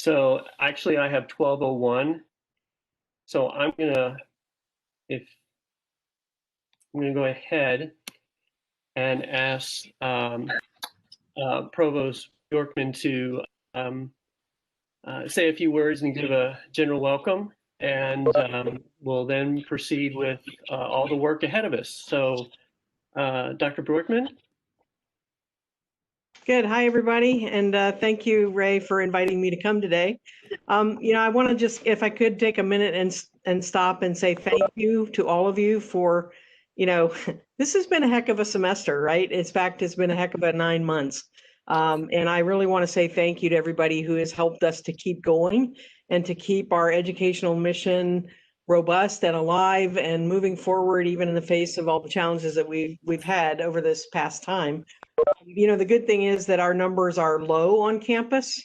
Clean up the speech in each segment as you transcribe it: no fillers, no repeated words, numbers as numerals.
So actually I have 12:01. So if I'm gonna go ahead and ask Provost Bjorkman to say a few words and give a general welcome, and we'll then proceed with all the work ahead of us. So Dr. Bjorkman. Good. Hi, everybody. And thank you, Ray, for inviting me to come today. I want to just, if I could take a minute and stop and say thank you to all of you for, this has been a heck of a semester, right? In fact, it's been a heck of a 9 months. And I really want to say thank you to everybody who has helped us to keep going and to keep our educational mission robust and alive and moving forward, even in the face of all the challenges that we've had over this past time. The good thing is that our numbers are low on campus,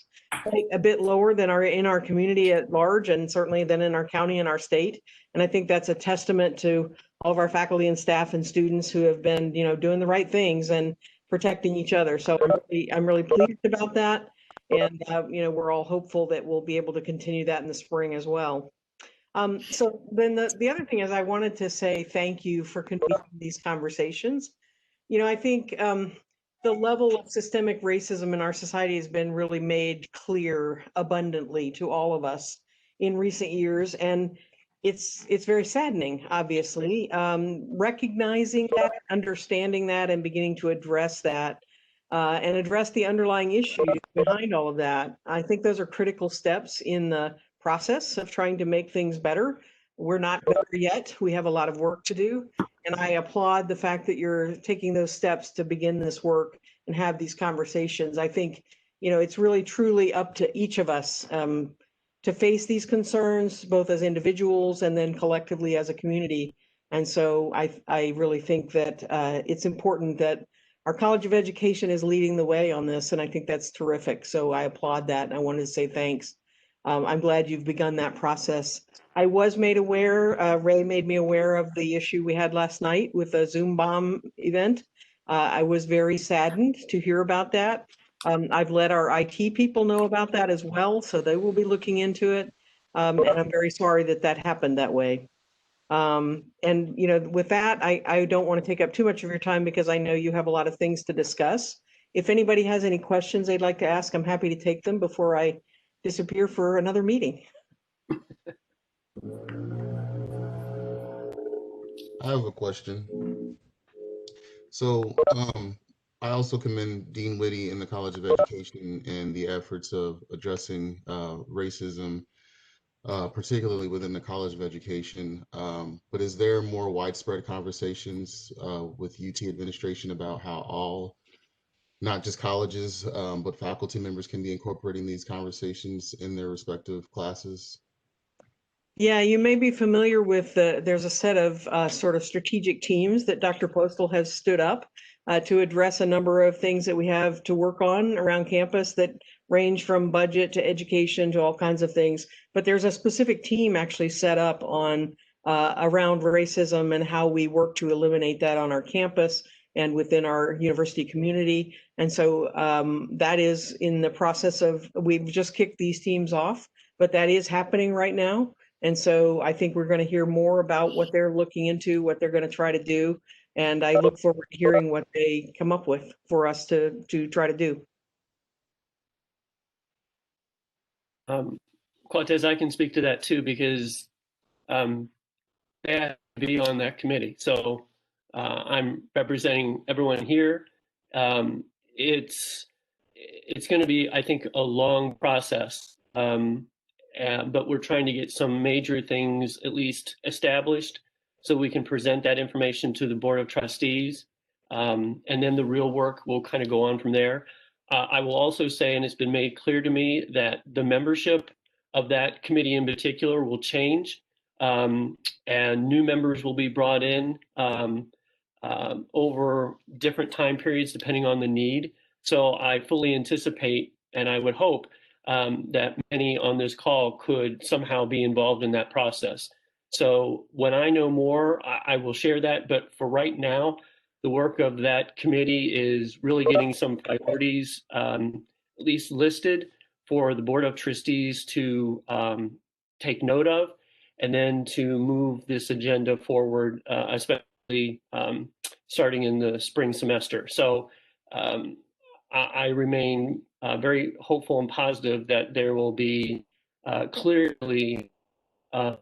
right? A bit lower than in our community at large, and certainly than in our county and our state. And I think that's a testament to all of our faculty and staff and students who have been, doing the right things and protecting each other. So I'm really pleased about that. And, we're all hopeful that we'll be able to continue that in the spring as well. So then the other thing is I wanted to say thank you for convening these conversations. I think the level of systemic racism in our society has been really made clear abundantly to all of us in recent years. And it's very saddening, obviously. Recognizing that, understanding that, and beginning to address that and address the underlying issues behind all of that. I think those are critical steps in the process of trying to make things better. We're not better yet. We have a lot of work to do. And I applaud the fact that you're taking those steps to begin this work and have these conversations. I think, it's really truly up to each of us to face these concerns, both as individuals and then collectively as a community. And so I really think that it's important that our College of Education is leading the way on this. And I think that's terrific. So I applaud that. And I wanted to say thanks. I'm glad you've begun that process. I was made aware, Ray made me aware of the issue we had last night with the Zoom bomb event. I was very saddened to hear about that. I've let our IT people know about that as well, so they will be looking into it. And I'm very sorry that that happened that way. And, with that, I don't want to take up too much of your time because I know you have a lot of things to discuss. If anybody has any questions they'd like to ask, I'm happy to take them before I disappear for another meeting. I have a question. So I also commend Dean Whitty and the College of Education and the efforts of addressing racism, particularly within the College of Education. But is there more widespread conversations with UT administration about how all, not just colleges, but faculty members can be incorporating these conversations in their respective classes? Yeah, you may be familiar with there's a set of sort of strategic teams that Dr. Postal has stood up to address a number of things that we have to work on around campus that range from budget to education to all kinds of things. But there's a specific team actually set up on around racism and how we work to eliminate that on our campus and within our university community. And so that is in the process of, we've just kicked these teams off, but that is happening right now. And so I think we're going to hear more about what they're looking into, what they're going to try to do. And I look forward to hearing what they come up with for us to try to do. Cortez, I can speak to that too, because they have to be on that committee. So I'm representing everyone here. It's going to be, I think, a long process. But we're trying to get some major things at least established so we can present that information to the Board of Trustees. And then the real work will kind of go on from there. I will also say, and it's been made clear to me, that the membership of that committee in particular will change, and new members will be brought in over different time periods depending on the need. So I fully anticipate, and I would hope, that many on this call could somehow be involved in that process. So when I know more, I will share that. But for right now, the work of that committee is really getting some priorities at least listed for the Board of Trustees to take note of, and then to move this agenda forward, especially starting in the spring semester. So I remain very hopeful and positive that there will be clearly an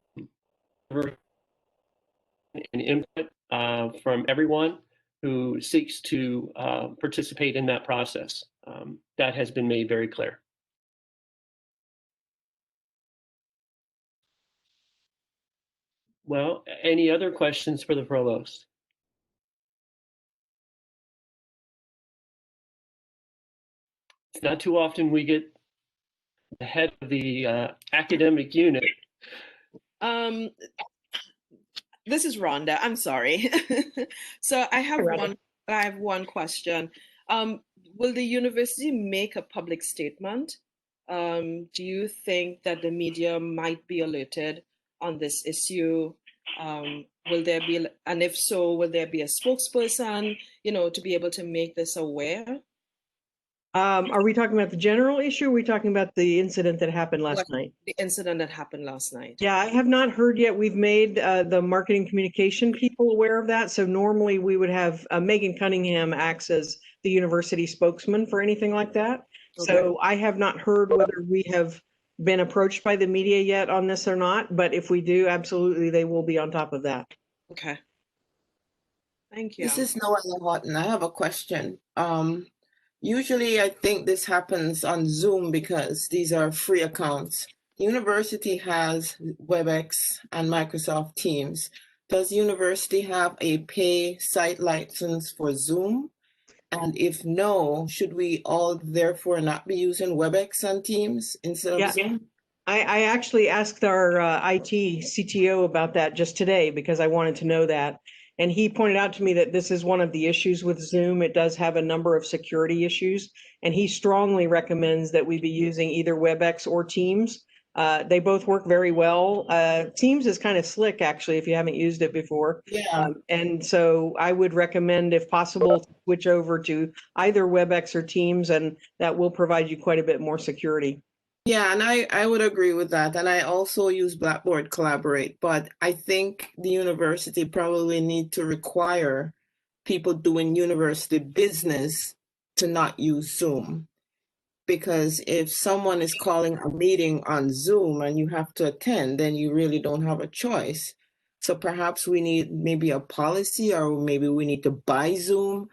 input from everyone who seeks to participate in that process. That has been made very clear. Well, any other questions for the provost? It's not too often we get the head of the academic unit. This is Rhonda. I'm sorry. So I have one question. Will the university make a public statement? Do you think that the media might be alerted on this issue? Will there be, and if so, will there be a spokesperson, to be able to make this aware? Are we talking about the general issue? Or are we talking about the incident that happened last night? The incident that happened last night. Yeah, I have not heard yet. We've made the marketing communication people aware of that. So normally we would have Megan Cunningham acts as the university spokesman for anything like that. Okay. So I have not heard whether we have been approached by the media yet on this or not. But if we do, absolutely, they will be on top of that. Okay. Thank you. This is Noella Horton. I have a question. Usually I think this happens on Zoom because these are free accounts. The university has WebEx and Microsoft Teams. Does the university have a pay site license for Zoom? And if no, should we all therefore not be using WebEx and Teams instead of Zoom? I actually asked our IT CTO about that just today because I wanted to know that. And he pointed out to me that this is one of the issues with Zoom. It does have a number of security issues. And he strongly recommends that we be using either WebEx or Teams. They both work very well. Teams is kind of slick, actually, if you haven't used it before. Yeah. And so I would recommend, if possible, to switch over to either WebEx or Teams, and that will provide you quite a bit more security. Yeah, and I would agree with that. And I also use Blackboard Collaborate, but I think the university probably need to require people doing university business to not use Zoom. Because if someone is calling a meeting on Zoom and you have to attend, then you really don't have a choice. So perhaps we need maybe a policy, or maybe we need to buy Zoom,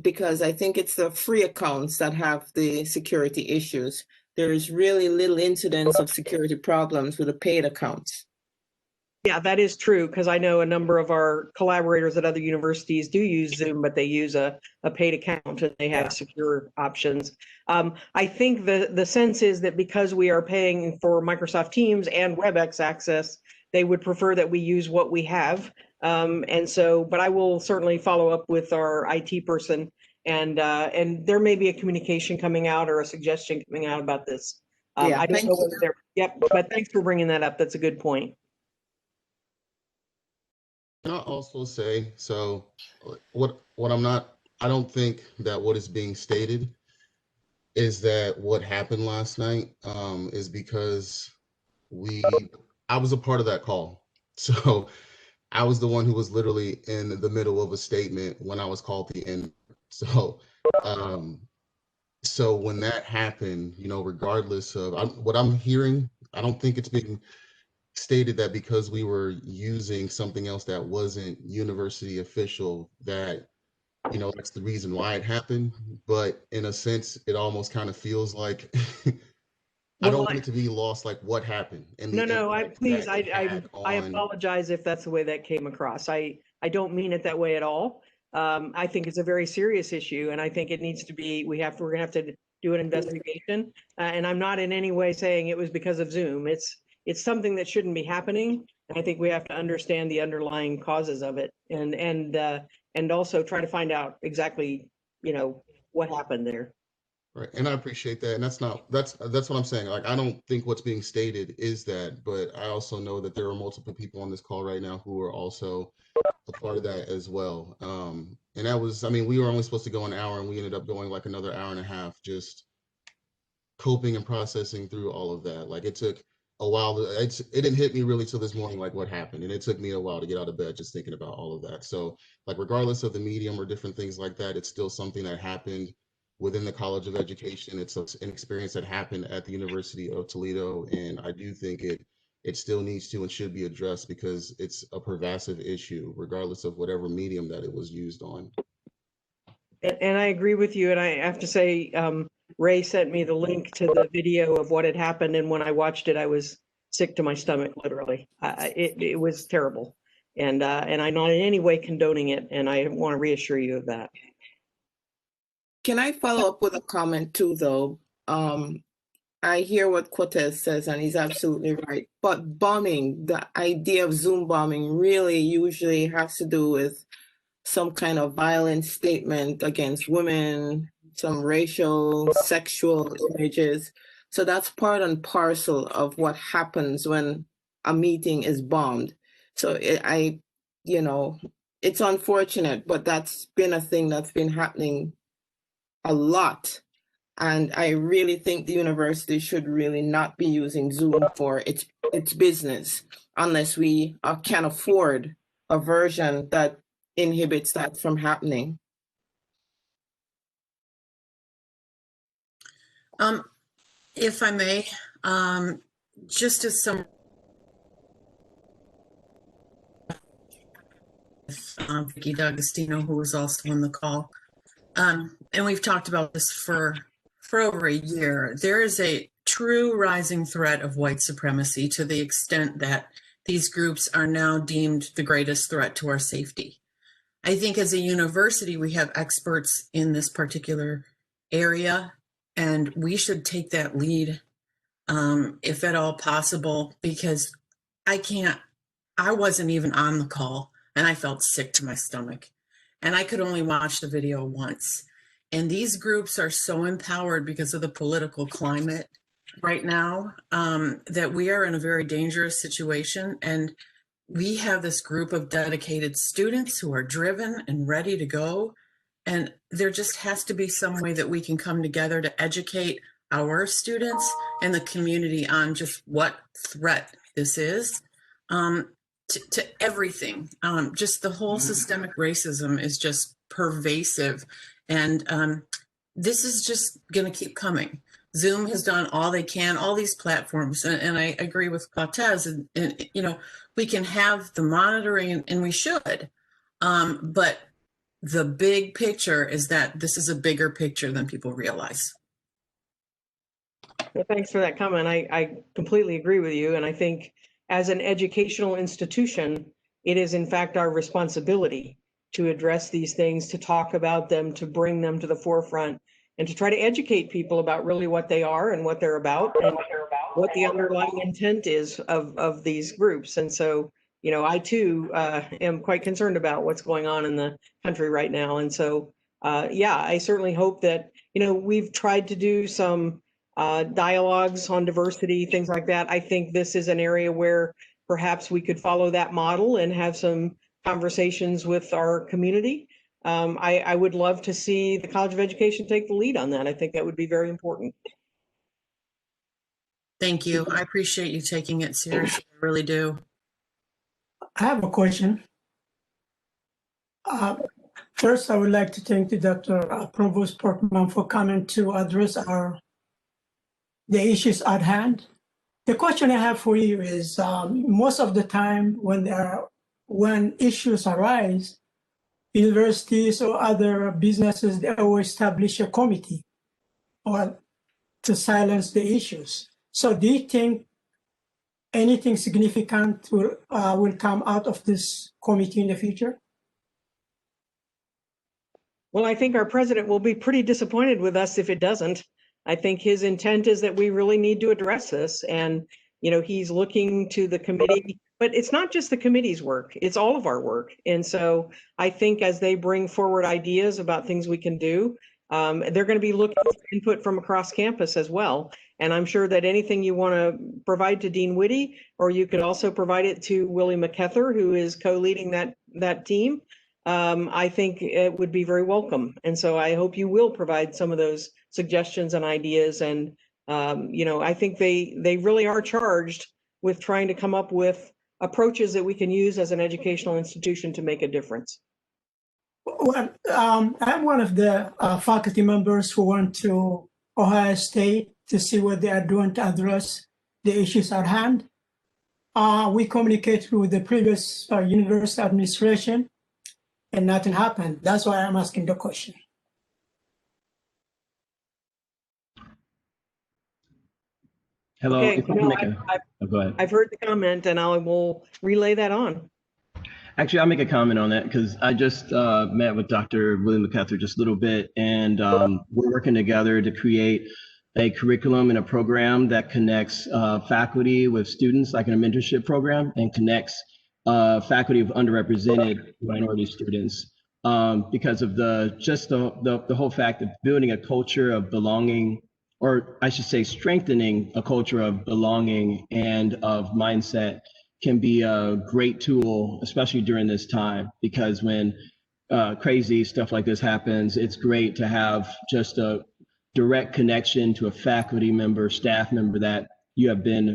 because I think it's the free accounts that have the security issues. There is really little incidence of security problems with the paid accounts. Yeah, that is true, because I know a number of our collaborators at other universities do use Zoom, but they use a paid account and they have secure options. I think the sense is that because we are paying for Microsoft Teams and WebEx access, they would prefer that we use what we have. And so, but I will certainly follow up with our IT person, and there may be a communication coming out or a suggestion coming out about this. Yeah, I don't know whether they're, yep, but thanks for bringing that up. That's a good point. I'll also say, so what I don't think that what is being stated is that what happened last night is because I was a part of that call. So I was the one who was literally in the middle of a statement when I was called the end. So so when that happened, regardless of what I'm hearing, I don't think it's being stated that because we were using something else that wasn't university official, that that's the reason why it happened. But in a sense, it almost kind of feels like I don't want it to be lost, like what happened. And No, I apologize if that's the way that came across. I don't mean it that way at all. I think it's a very serious issue, and I think it needs to be, we're gonna have to do an investigation. And I'm not in any way saying it was because of Zoom. It's something that shouldn't be happening. And I think we have to understand the underlying causes of it, and also try to find out exactly, what happened there. Right, and I appreciate that, and that's what I'm saying. Like, I don't think what's being stated is that, but I also know that there are multiple people on this call right now who are also a part of that as well. And that was, we were only supposed to go an hour, and we ended up going like another hour and a half, just coping and processing through all of that. Like, it took a while. It didn't hit me really till this morning, like what happened. And it took me a while to get out of bed just thinking about all of that. So like, regardless of the medium or different things like that, it's still something that happened within the College of Education. It's an experience that happened at the University of Toledo. And I do think it still needs to and should be addressed because it's a pervasive issue, regardless of whatever medium that it was used on. And I agree with you. And I have to say, Ray sent me the link to the video of what had happened. And when I watched it, I was sick to my stomach, literally. It was terrible. And I'm not in any way condoning it. And I want to reassure you of that. Can I follow up with a comment too, though? I hear what Cortez says, and he's absolutely right. But bombing, the idea of Zoom bombing really usually has to do with some kind of violent statement against women, some racial, sexual images. So that's part and parcel of what happens when a meeting is bombed. So it's unfortunate, but that's been a thing that's been happening a lot. And I really think the university should really not be using Zoom for its business unless we can afford a version that inhibits that from happening. If I may, just as some Vicky D'Agostino, who was also on the call, and we've talked about this for over a year, there is a true rising threat of white supremacy to the extent that these groups are now deemed the greatest threat to our safety. I think as a university, we have experts in this particular area, and we should take that lead, if at all possible, because I wasn't even on the call and I felt sick to my stomach, and I could only watch the video once. And these groups are so empowered because of the political climate right now, that we are in a very dangerous situation. And we have this group of dedicated students who are driven and ready to go. And there just has to be some way that we can come together to educate our students and the community on just what threat this is, to everything. Just the whole systemic racism is just pervasive. And this is just going to keep coming. Zoom has done all they can, all these platforms, and I agree with Cortez, and we can have the monitoring, and we should, but the big picture is that this is a bigger picture than people realize. Well, thanks for that comment. I completely agree with you. And I think as an educational institution, it is in fact our responsibility to address these things, to talk about them, to bring them to the forefront, and to try to educate people about really what they are and what they're about and what the underlying intent is of these groups. And so, I too am quite concerned about what's going on in the country right now. And so, I certainly hope that, we've tried to do some dialogues on diversity, things like that. I think this is an area where perhaps we could follow that model and have some conversations with our community. I would love to see the College of Education take the lead on that. I think that would be very important. Thank you. I appreciate you taking it seriously. I really do. I have a question. First, I would like to thank the Dr. Provost Portman for coming to address the issues at hand. The question I have for you is, most of the time when issues arise, universities or other businesses, they will establish a committee or to silence the issues. So do you think anything significant will come out of this committee in the future? Well, I think our president will be pretty disappointed with us if it doesn't. I think his intent is that we really need to address this. And, he's looking to the committee, but it's not just the committee's work, it's all of our work. And so I think as they bring forward ideas about things we can do, they're going to be looking for input from across campus as well. And I'm sure that anything you want to provide to Dean Whitty, or you could also provide it to Willie McKether, who is co-leading that team, I think it would be very welcome. And so I hope you will provide some of those suggestions and ideas, and I think they really are charged with trying to come up with approaches that we can use as an educational institution to make a difference. Well, I'm one of the faculty members who went to Ohio State to see what they are doing to address the issues at hand. We communicated with the previous university administration, and nothing happened. That's why I'm asking the question. Hello. Okay, If I can make go ahead. I've heard the comment, and I will relay that on. Actually, I'll make a comment on that because I just met with Dr. William McCaffrey just a little bit, and we're working together to create a curriculum and a program that connects faculty with students, like in a mentorship program, and connects faculty of underrepresented minority students because of the whole fact of building a culture of belonging, or I should say strengthening a culture of belonging and of mindset can be a great tool, especially during this time, because when crazy stuff like this happens, it's great to have just a direct connection to a faculty member, staff member that you have been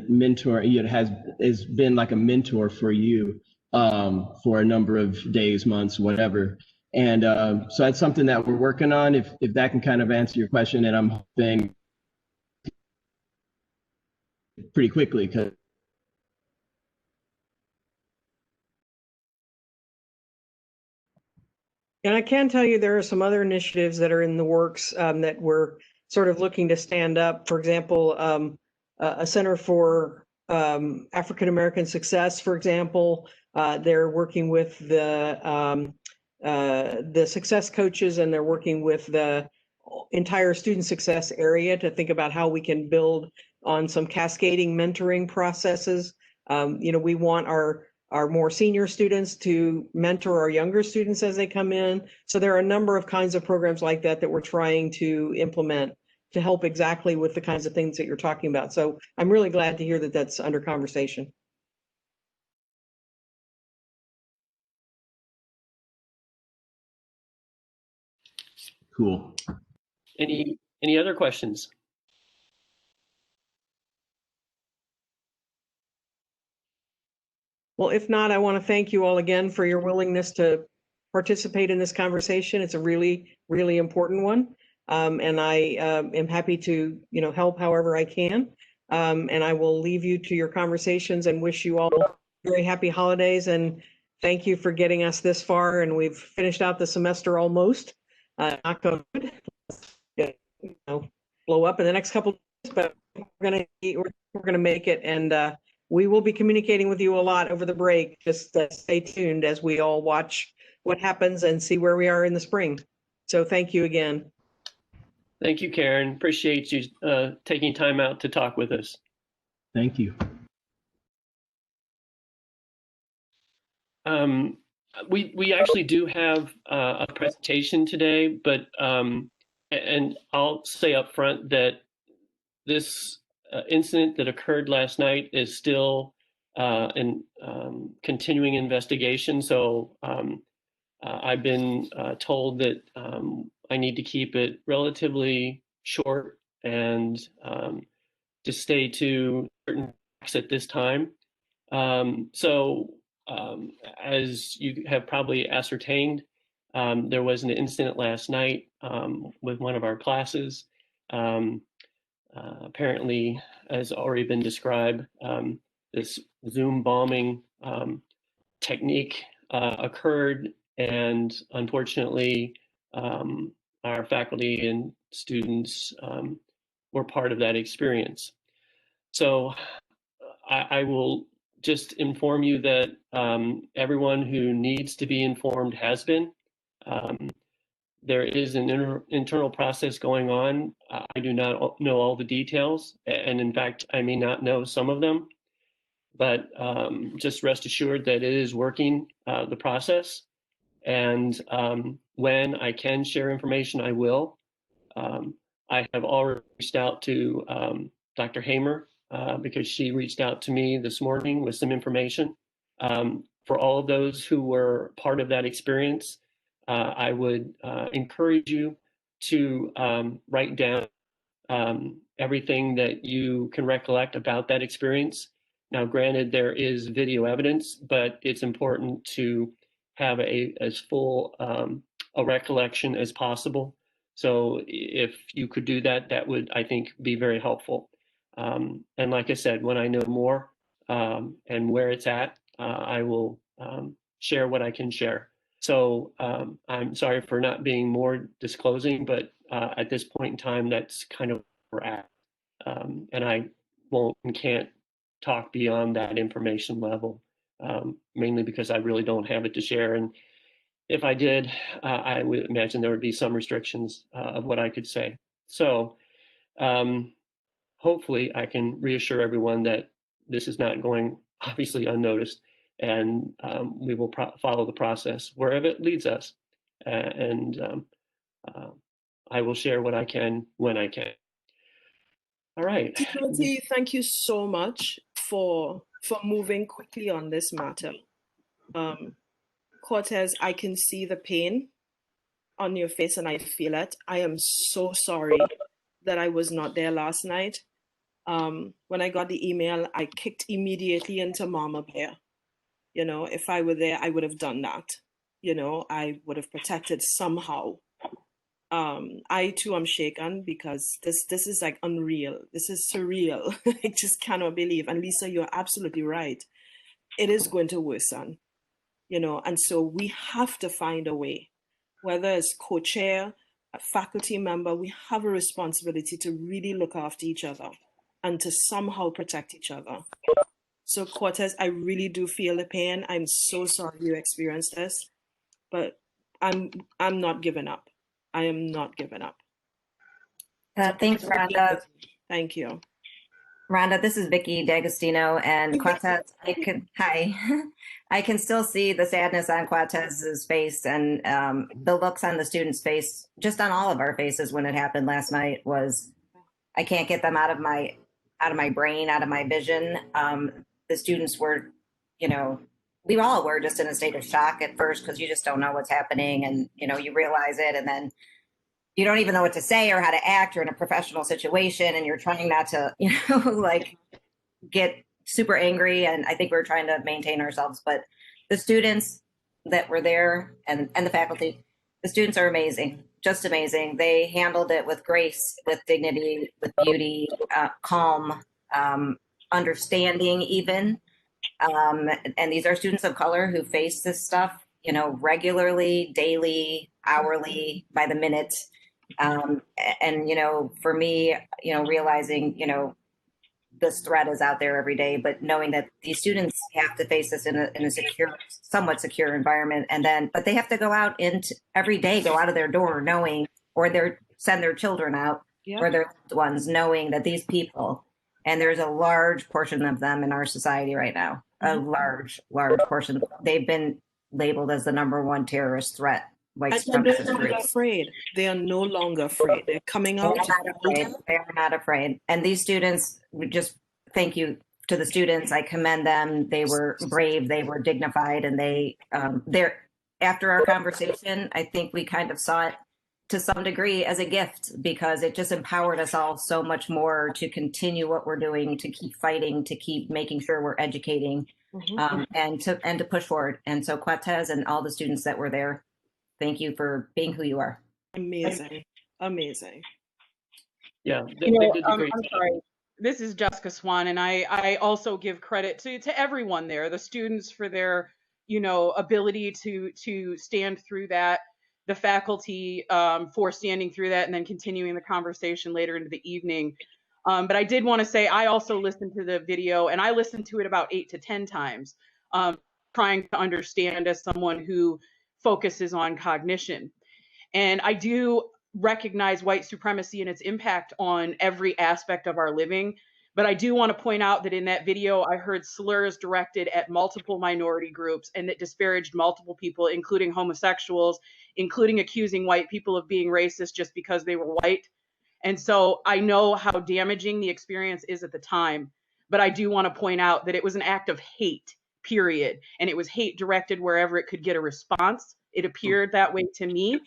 has been like a mentor for you for a number of days, months, whatever. And so that's something that we're working on. If that can kind of answer your question, and I'm hoping pretty quickly, because And I can tell you there are some other initiatives that are in the works that we're sort of looking to stand up. For example, a Center for African American Success, for example, they're working with the success coaches, and they're working with the entire student success area to think about how we can build on some cascading mentoring processes. We want our more senior students to mentor our younger students as they come in. So there are a number of kinds of programs like that that we're trying to implement to help exactly with the kinds of things that you're talking about. So I'm really glad to hear that that's under conversation. cool. Any other questions? Well, if not, I want to thank you all again for your willingness to participate in this conversation. It's a really, really important one. And I am happy to, help however I can. And I will leave you to your conversations and wish you all very happy holidays. And thank you for getting us this far. And we've finished out the semester almost. Knock on wood. Blow up in the next couple of days, but we're gonna make it. And we will be communicating with you a lot over the break. Just stay tuned as we all watch what happens and see where we are in the spring. So thank you again. Thank you, Karen. Appreciate you taking time out to talk with us. Thank you. We actually do have a presentation today, but and I'll say up front that this incident that occurred last night is still in continuing investigation. So I've been told that I need to keep it relatively short and to stay to certain facts at this time. As you have probably ascertained, there was an incident last night with one of our classes. Apparently, as already been described, this Zoom bombing technique occurred, and unfortunately, our faculty and students were part of that experience. So I will just inform you that everyone who needs to be informed has been. There is an internal process going on. I do not know all the details, and in fact, I may not know some of them, but just rest assured that it is working, the process. And when I can share information, I will. I have already reached out to Dr. Hamer because she reached out to me this morning with some information. For all of those who were part of that experience, I would encourage you to write down everything that you can recollect about that experience. Now, granted, there is video evidence, but it's important to have as full a recollection as possible. So if you could do that, that would, I think, be very helpful. And like I said, when I know more and where it's at, I will share what I can share. So I'm sorry for not being more disclosing, but at this point in time, that's kind of where we're at. And I won't and can't talk beyond that information level, mainly because I really don't have it to share. And if I did, I would imagine there would be some restrictions of what I could say. So hopefully I can reassure everyone that this is not going obviously unnoticed, and we will follow the process wherever it leads us. And I will share what I can when I can. All right. Timothy, thank you so much for moving quickly on this matter. Cortez, I can see the pain on your face and I feel it. I am so sorry that I was not there last night. When I got the email, I kicked immediately into Mama Bear. You know, if I were there, I would have done that. You know, I would have protected somehow. I too am shaken because this is like unreal. This is surreal. I just cannot believe. And Lisa, you're absolutely right. It is going to worsen, you know, and so we have to find a way, whether as co-chair, a faculty member, we have a responsibility to really look after each other and to somehow protect each other. So Cortez, I really do feel the pain. I'm so sorry you experienced this, but I'm not giving up. I am not giving up. Thanks, Rhonda. Thank you. Rhonda, this is Vicki D'Agostino, and Cortez, I can still see the sadness on Cortez's face, and the looks on the students' face, just on all of our faces when it happened last night, was, I can't get them out of my brain, out of my vision. The students were, you know, we all were just in a state of shock at first because you just don't know what's happening, and you know, you realize it, and then you don't even know what to say or how to act. You're in a professional situation and you're trying not to, you know, like get super angry. And I think we're trying to maintain ourselves, but the students that were there and the faculty, the students are amazing, just amazing. They handled it with grace, with dignity, with beauty, calm, understanding even. And these are students of color who face this stuff, you know, regularly, daily, hourly, by the minute. And, you know, for me, you know, realizing, you know, this threat is out there every day, but knowing that these students have to face this in a secure, somewhat secure environment. And then, but they have to go out into every day, go out of their door knowing, or send their children out or their loved ones, knowing that these people, and there's a large portion of them in our society right now, a large portion, they've been labeled as the #1 terrorist threat. And they're no longer afraid. They are no longer afraid. They're coming out. They are not afraid. And these students, just thank you to the students. I commend them. They were brave. They were dignified. And they're after our conversation, I think we kind of saw it to some degree as a gift because it just empowered us all so much more to continue what we're doing, to keep fighting, to keep making sure we're educating, and to push forward. And so Cortez and all the students that were there, thank you for being who you are. Amazing. Amazing. Yeah. I'm sorry. This is Jessica Swan, and I also give credit to everyone there, the students for their, you know, ability to stand through that, the faculty for standing through that, and then continuing the conversation later into the evening. But I did want to say I also listened to the video, and I listened to it about 8 to 10 times, trying to understand as someone who focuses on cognition. And I do recognize white supremacy and its impact on every aspect of our living. But I do want to point out that in that video, I heard slurs directed at multiple minority groups and that disparaged multiple people, including homosexuals, including accusing white people of being racist just because they were white. And so I know how damaging the experience is at the time, but I do want to point out that it was an act of hate, period. And it was hate directed wherever it could get a response. It appeared that way to me.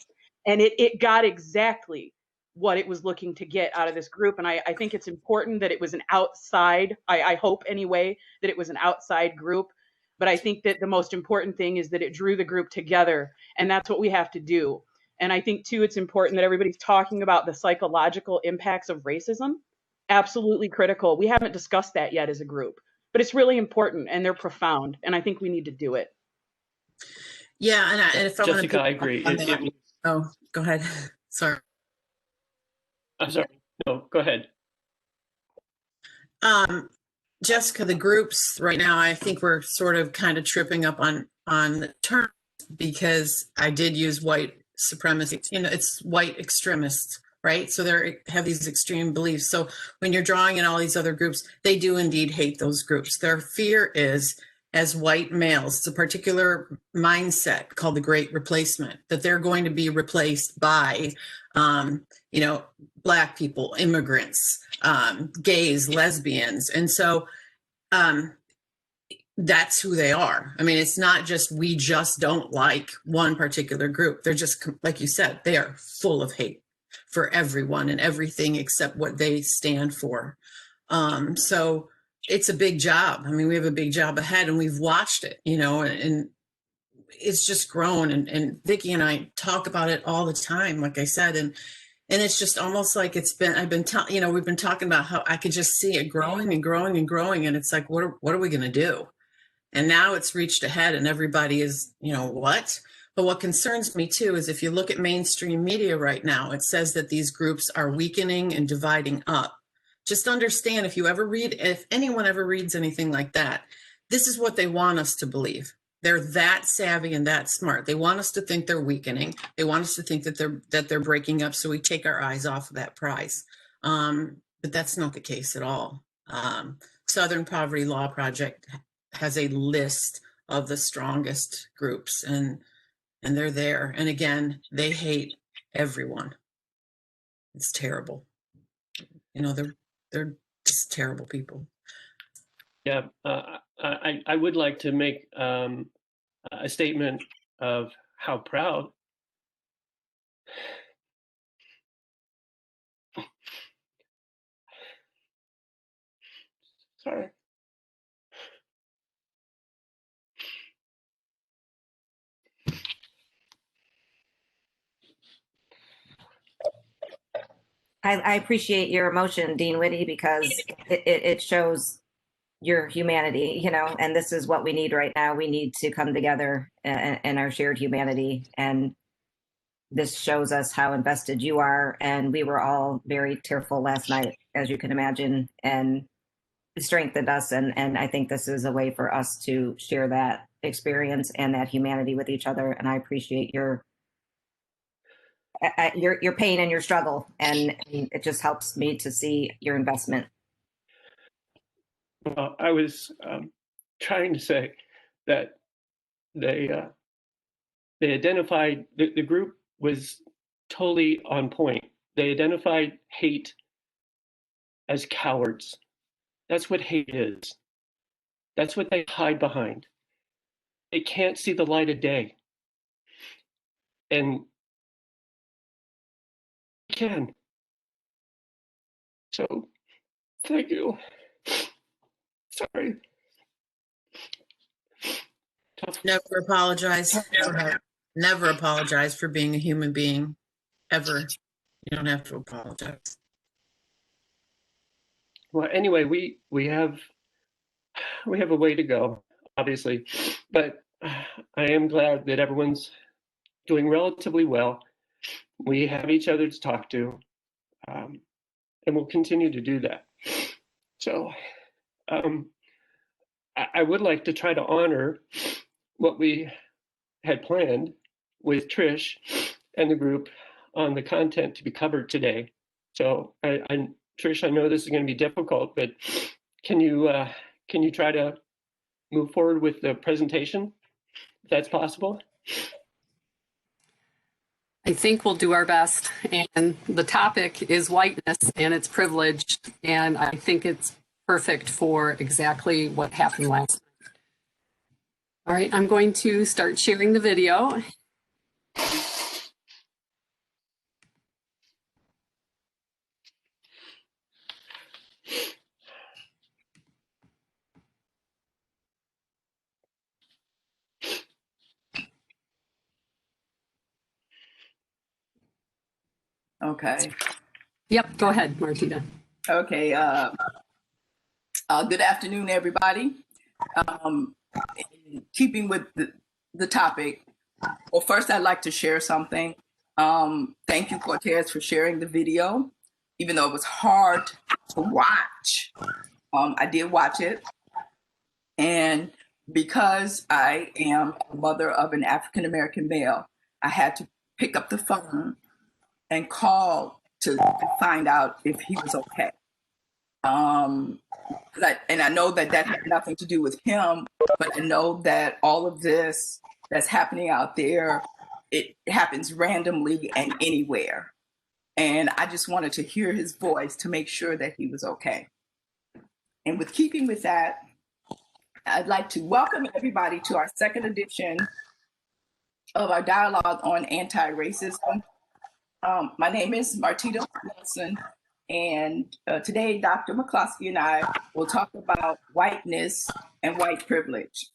And it got exactly what it was looking to get out of this group. And I think it's important that it was an outside, I hope anyway, that it was an outside group. But I think that the most important thing is that it drew the group together, and that's what we have to do. And I think too, it's important that everybody's talking about the psychological impacts of racism. Absolutely critical. We haven't discussed that yet as a group, but it's really important and they're profound. And I think we need to do it. Yeah, and if I want to Jessica, I agree. Oh, go ahead. Sorry. I'm sorry. No, go ahead. Jessica, the groups right now, I think we're sort of kind of tripping up on the term, because I did use white supremacy. You know, it's white extremists, right? So they have these extreme beliefs. So when you're drawing in all these other groups, they do indeed hate those groups. Their fear is, as white males, it's a particular mindset called the Great Replacement, that they're going to be replaced by, you know, Black people, immigrants, gays, lesbians. And so that's who they are. I mean, it's not just, we just don't like one particular group. They're just, like you said, they are full of hate for everyone and everything except what they stand for. So it's a big job. I mean, we have a big job ahead, and we've watched it, you know, and it's just grown. And Vicki and I talk about it all the time, like I said, and it's just almost like we've been talking about how I could just see it growing and growing and growing. And it's like, what are we going to do? And now it's reached ahead and everybody is, you know, what? But what concerns me too is if you look at mainstream media right now, it says that these groups are weakening and dividing up. Just understand, if anyone ever reads anything like that, this is what they want us to believe. They're that savvy and that smart. They want us to think they're weakening. They want us to think that they're breaking up, so we take our eyes off of that prize. But that's not the case at all. Southern Poverty Law Project has a list of the strongest groups, and they're there. And again, they hate everyone. It's terrible. You know, they're just terrible people. Yeah, I would like to make a statement of how proud sorry. I appreciate your emotion, Dean Whitty, because it shows your humanity, you know, and this is what we need right now. We need to come together in our shared humanity. And this shows us how invested you are. And we were all very tearful last night, as you can imagine, and it strengthened us. And I think this is a way for us to share that experience and that humanity with each other. And I appreciate your pain and your struggle. And it just helps me to see your investment. Well, I was trying to say that they identified, the group was totally on point. They identified hate as cowards. That's what hate is. That's what they hide behind. They can't see the light of day. And we can. So, thank you. Sorry. Tough. Never apologize. Never apologize for being a human being, ever. You don't have to apologize. Well, anyway, we have a way to go, obviously, but I am glad that everyone's doing relatively well. We have each other to talk to, and we'll continue to do that. So I would like to try to honor what we had planned with Trish and the group on the content to be covered today. So Trish, I know this is going to be difficult, but can you try to move forward with the presentation, if that's possible? I think we'll do our best. And the topic is whiteness and its privilege. And I think it's perfect for exactly what happened last night. All right, I'm going to start sharing the video. Okay. Yep, go ahead, Martina. Okay. Good afternoon, everybody. In keeping with the topic, well, first I'd like to share something. Thank you, Cortez, for sharing the video, even though it was hard to watch. I did watch it. And because I am a mother of an African-American male, I had to pick up the phone and call to find out if he was okay. And I know that had nothing to do with him, but I know that all of this that's happening out there, it happens randomly and anywhere. And I just wanted to hear his voice to make sure that he was okay. And with keeping with that, I'd like to welcome everybody to our second edition of our dialogue on anti-racism. My name is Martina Wilson, and today Dr. McCloskey and I will talk about whiteness and white privilege.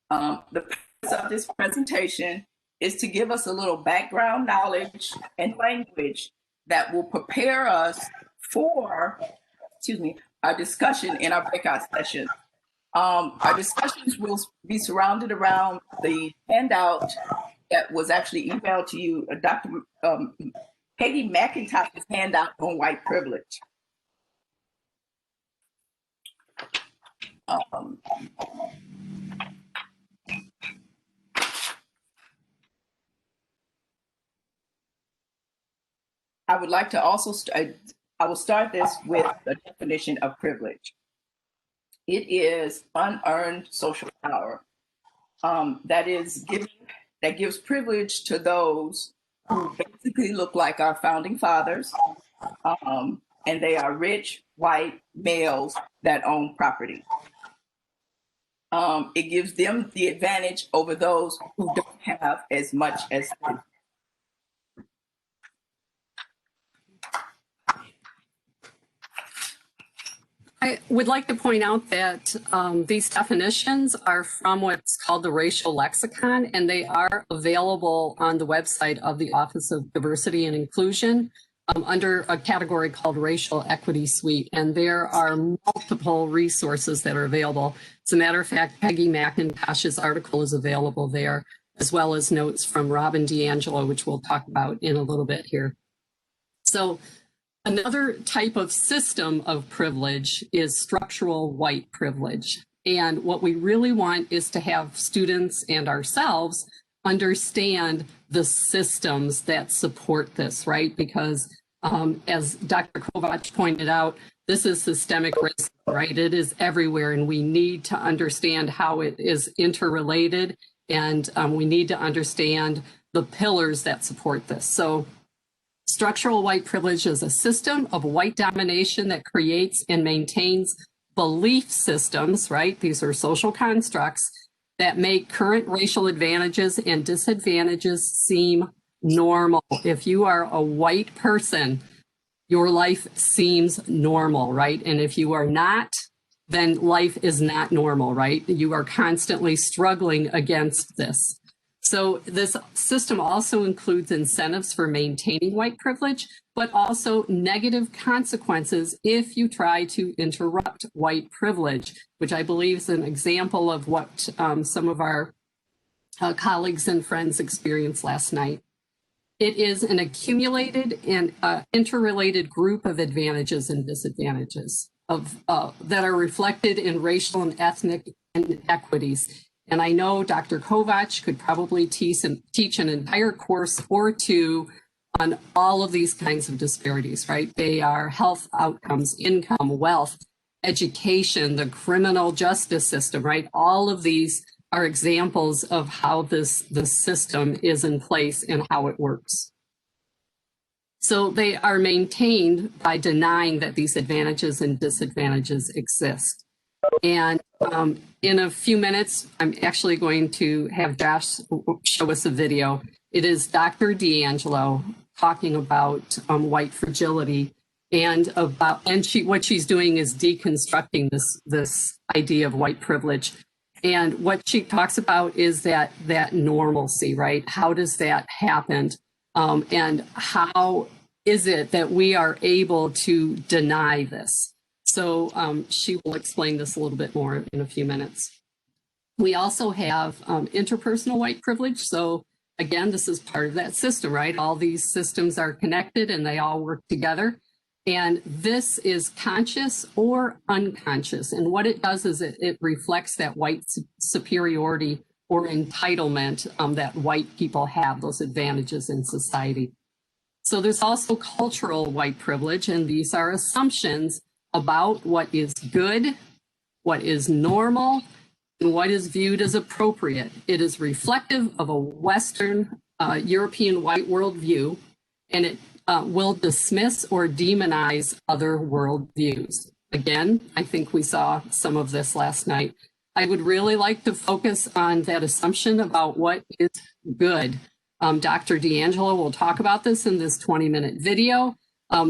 The purpose of this presentation is to give us a little background knowledge and language that will prepare us for, our discussion in our breakout session. Our discussions will be surrounded around the handout that was actually emailed to you, Dr. Peggy McIntosh's handout on white privilege. I would like to also, I will start this with the definition of privilege. It is unearned social power that gives privilege to those who basically look like our founding fathers, and they are rich, white males that own property. It gives them the advantage over those who don't have as much as them. I would like to point out that these definitions are from what's called the racial lexicon, and they are available on the website of the Office of Diversity and Inclusion under a category called Racial Equity Suite. And there are multiple resources that are available. As a matter of fact, Peggy McIntosh's article is available there, as well as notes from Robin DeAngelo, which we'll talk about in a little bit here. So another type of system of privilege is structural white privilege. And what we really want is to have students and ourselves understand the systems that support this, right? Because as Dr. Kovacs pointed out, this is systemic racism, right? It is everywhere, and we need to understand how it is interrelated, and we need to understand the pillars that support this. So structural white privilege is a system of white domination that creates and maintains belief systems, right? These are social constructs that make current racial advantages and disadvantages seem normal. If you are a white person, your life seems normal, right? And if you are not, then life is not normal, right? You are constantly struggling against this. So this system also includes incentives for maintaining white privilege, but also negative consequences if you try to interrupt white privilege, which I believe is an example of what some of our colleagues and friends experienced last night. It is an accumulated and interrelated group of advantages and disadvantages that are reflected in racial and ethnic inequities. And I know Dr. Kovacs could probably teach an entire course or two on all of these kinds of disparities, right? They are health outcomes, income, wealth, education, the criminal justice system, right? All of these are examples of how the system is in place and how it works. So they are maintained by denying that these advantages and disadvantages exist. And in a few minutes, I'm actually going to have Josh show us a video. It is Dr. DeAngelo talking about white fragility and what she's doing is deconstructing this idea of white privilege. And what she talks about is that normalcy, right? How does that happen? and how is it that we are able to deny this? So she will explain this a little bit more in a few minutes. We also have interpersonal white privilege. So again, this is part of that system, right? All these systems are connected and they all work together. And this is conscious or unconscious. And what it does is it reflects that white superiority or entitlement that white people have, those advantages in society. So there's also cultural white privilege, and these are assumptions about what is good, what is normal, and what is viewed as appropriate. It is reflective of a Western European white worldview, and it will dismiss or demonize other worldviews. Again, I think we saw some of this last night. I would really like to focus on that assumption about what is good. Dr. D'Angelo will talk about this in this 20-minute video.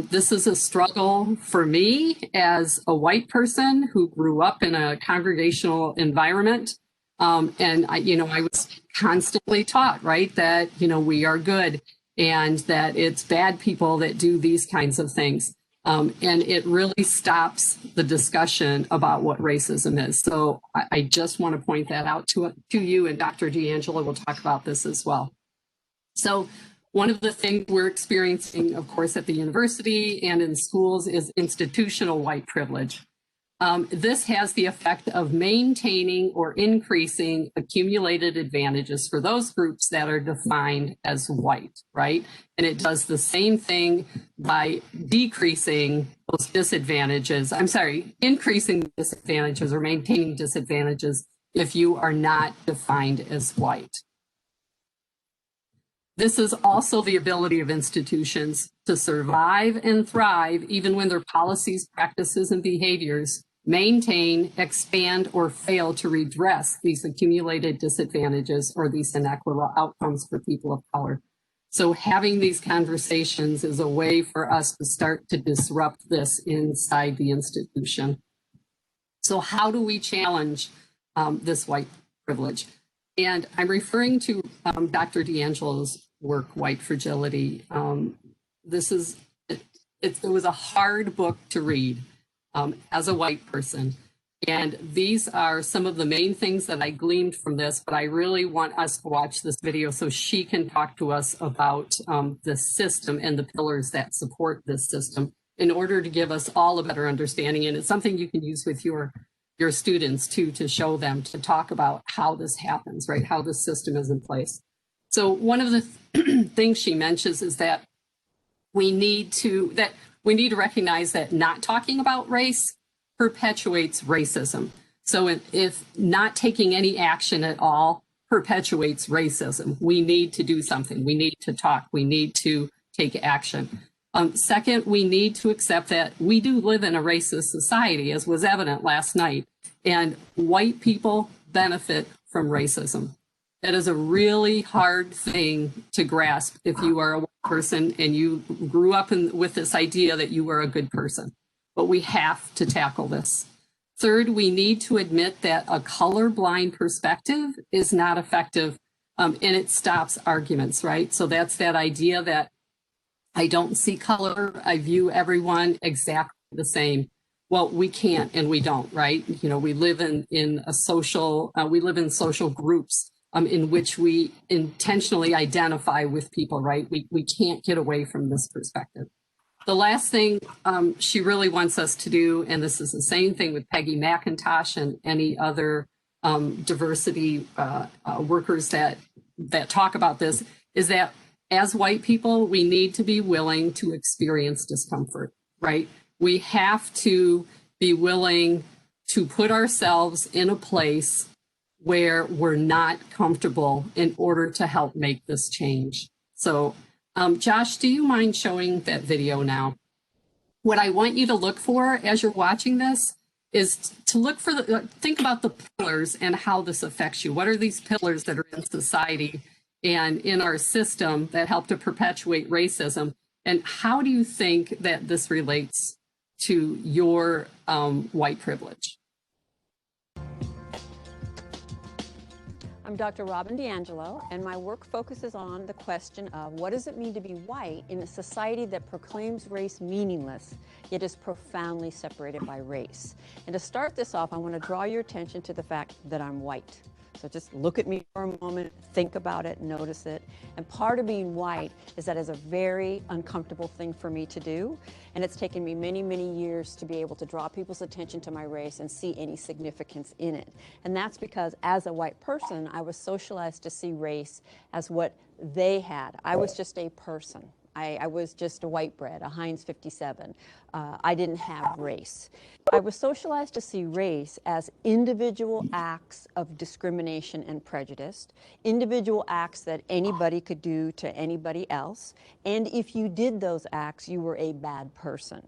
This is a struggle for me as a white person who grew up in a congregational environment. And I was constantly taught, right, that, we are good and that it's bad people that do these kinds of things. And it really stops the discussion about what racism is. So I just want to point that out to you, and Dr. D'Angelo will talk about this as well. So one of the things we're experiencing, of course, at the university and in schools is institutional white privilege. This has the effect of maintaining or increasing accumulated advantages for those groups that are defined as white, right? And it does the same thing by decreasing those disadvantages. Increasing disadvantages or maintaining disadvantages if you are not defined as white. This is also the ability of institutions to survive and thrive even when their policies, practices, and behaviors maintain, expand, or fail to redress these accumulated disadvantages or these inequitable outcomes for people of color. So having these conversations is a way for us to start to disrupt this inside the institution. So how do we challenge this white privilege? And I'm referring to Dr. D'Angelo's work, White Fragility. It was a hard book to read as a white person. And these are some of the main things that I gleaned from this, but I really want us to watch this video so she can talk to us about the system and the pillars that support this system in order to give us all a better understanding. And it's something you can use with your students too, to show them, to talk about how this happens, right? How the system is in place. So one of the things she mentions is that we need to recognize that not talking about race perpetuates racism. So if not taking any action at all perpetuates racism, we need to do something. We need to talk. We need to take action. Second, we need to accept that we do live in a racist society, as was evident last night, and white people benefit from racism. That is a really hard thing to grasp if you are a white person and you grew up with this idea that you were a good person. But we have to tackle this. Third, we need to admit that a colorblind perspective is not effective, and it stops arguments, right? So that's that idea that I don't see color, I view everyone exactly the same. Well, we can't and we don't, right? We live in social groups in which we intentionally identify with people, right? We can't get away from this perspective. The last thing she really wants us to do, and this is the same thing with Peggy McIntosh and any other diversity workers that talk about this, is that as white people, we need to be willing to experience discomfort, right? We have to be willing to put ourselves in a place where we're not comfortable in order to help make this change. So, Josh, do you mind showing that video now? What I want you to look for as you're watching this is to look for think about the pillars and how this affects you. What are these pillars that are in society and in our system that help to perpetuate racism? And how do you think that this relates to your white privilege? I'm Dr. Robin DeAngelo, and my work focuses on the question of what does it mean to be white in a society that proclaims race meaningless, yet is profoundly separated by race. And to start this off, I want to draw your attention to the fact that I'm white. So just look at me for a moment, think about it, notice it. And part of being white is that is a very uncomfortable thing for me to do. And it's taken me many, many years to be able to draw people's attention to my race and see any significance in it. And that's because as a white person, I was socialized to see race as what they had. I was just a person. I was just a white bread, a Heinz 57. I didn't have race. I was socialized to see race as individual acts of discrimination and prejudice, individual acts that anybody could do to anybody else, and if you did those acts, you were a bad person.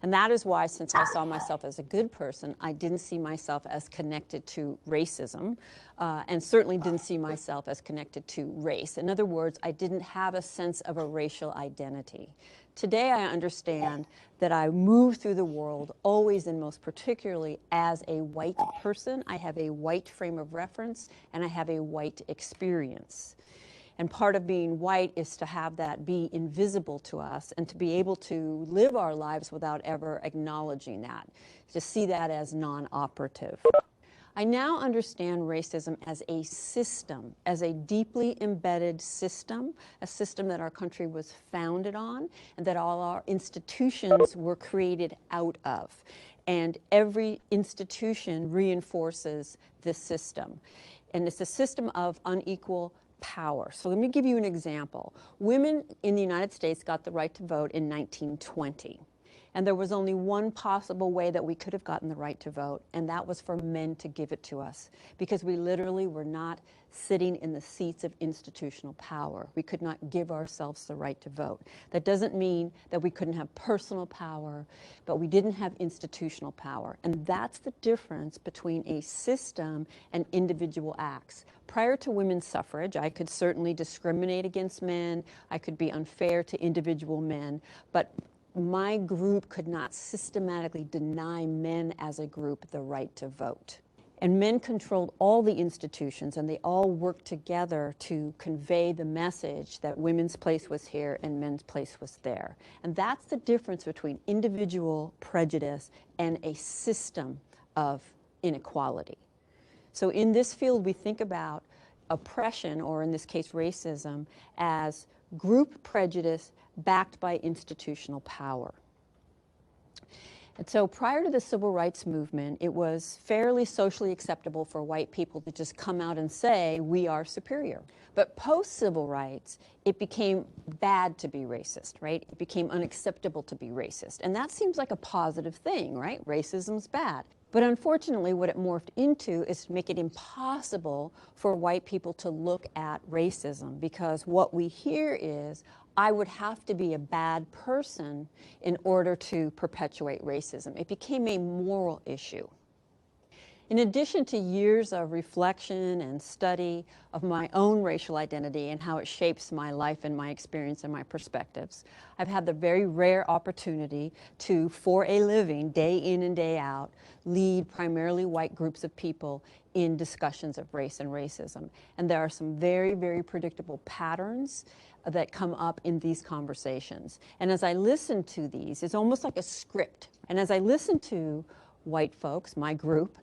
And that is why, since I saw myself as a good person, I didn't see myself as connected to racism, and certainly didn't see myself as connected to race. In other words, I didn't have a sense of a racial identity. Today, I understand that I move through the world always and most particularly as a white person. I have a white frame of reference, and I have a white experience. And part of being white is to have that be invisible to us and to be able to live our lives without ever acknowledging that, to see that as non-operative. I now understand racism as a system, as a deeply embedded system, a system that our country was founded on and that all our institutions were created out of. And every institution reinforces this system. And it's a system of unequal power. So let me give you an example. Women in the United States got the right to vote in 1920. And there was only one possible way that we could have gotten the right to vote, and that was for men to give it to us, because we literally were not sitting in the seats of institutional power. We could not give ourselves the right to vote. That doesn't mean that we couldn't have personal power, but we didn't have institutional power. And that's the difference between a system and individual acts. Prior to women's suffrage, I could certainly discriminate against men. I could be unfair to individual men, but my group could not systematically deny men as a group the right to vote. And men controlled all the institutions, and they all worked together to convey the message that women's place was here and men's place was there. And that's the difference between individual prejudice and a system of inequality. So in this field, we think about oppression, or in this case, racism, as group prejudice backed by institutional power. And so prior to the civil rights movement, it was fairly socially acceptable for white people to just come out and say, we are superior. But post-civil rights, it became bad to be racist, right? It became unacceptable to be racist. And that seems like a positive thing, right? Racism's bad. But unfortunately, what it morphed into is to make it impossible for white people to look at racism, because what we hear is, I would have to be a bad person in order to perpetuate racism. It became a moral issue. In addition to years of reflection and study of my own racial identity and how it shapes my life and my experience and my perspectives, I've had the very rare opportunity to, for a living, day in and day out, lead primarily white groups of people in discussions of race and racism. And there are some very, very predictable patterns that come up in these conversations. And as I listen to these, it's almost like a script. And as I listen to white folks, my group,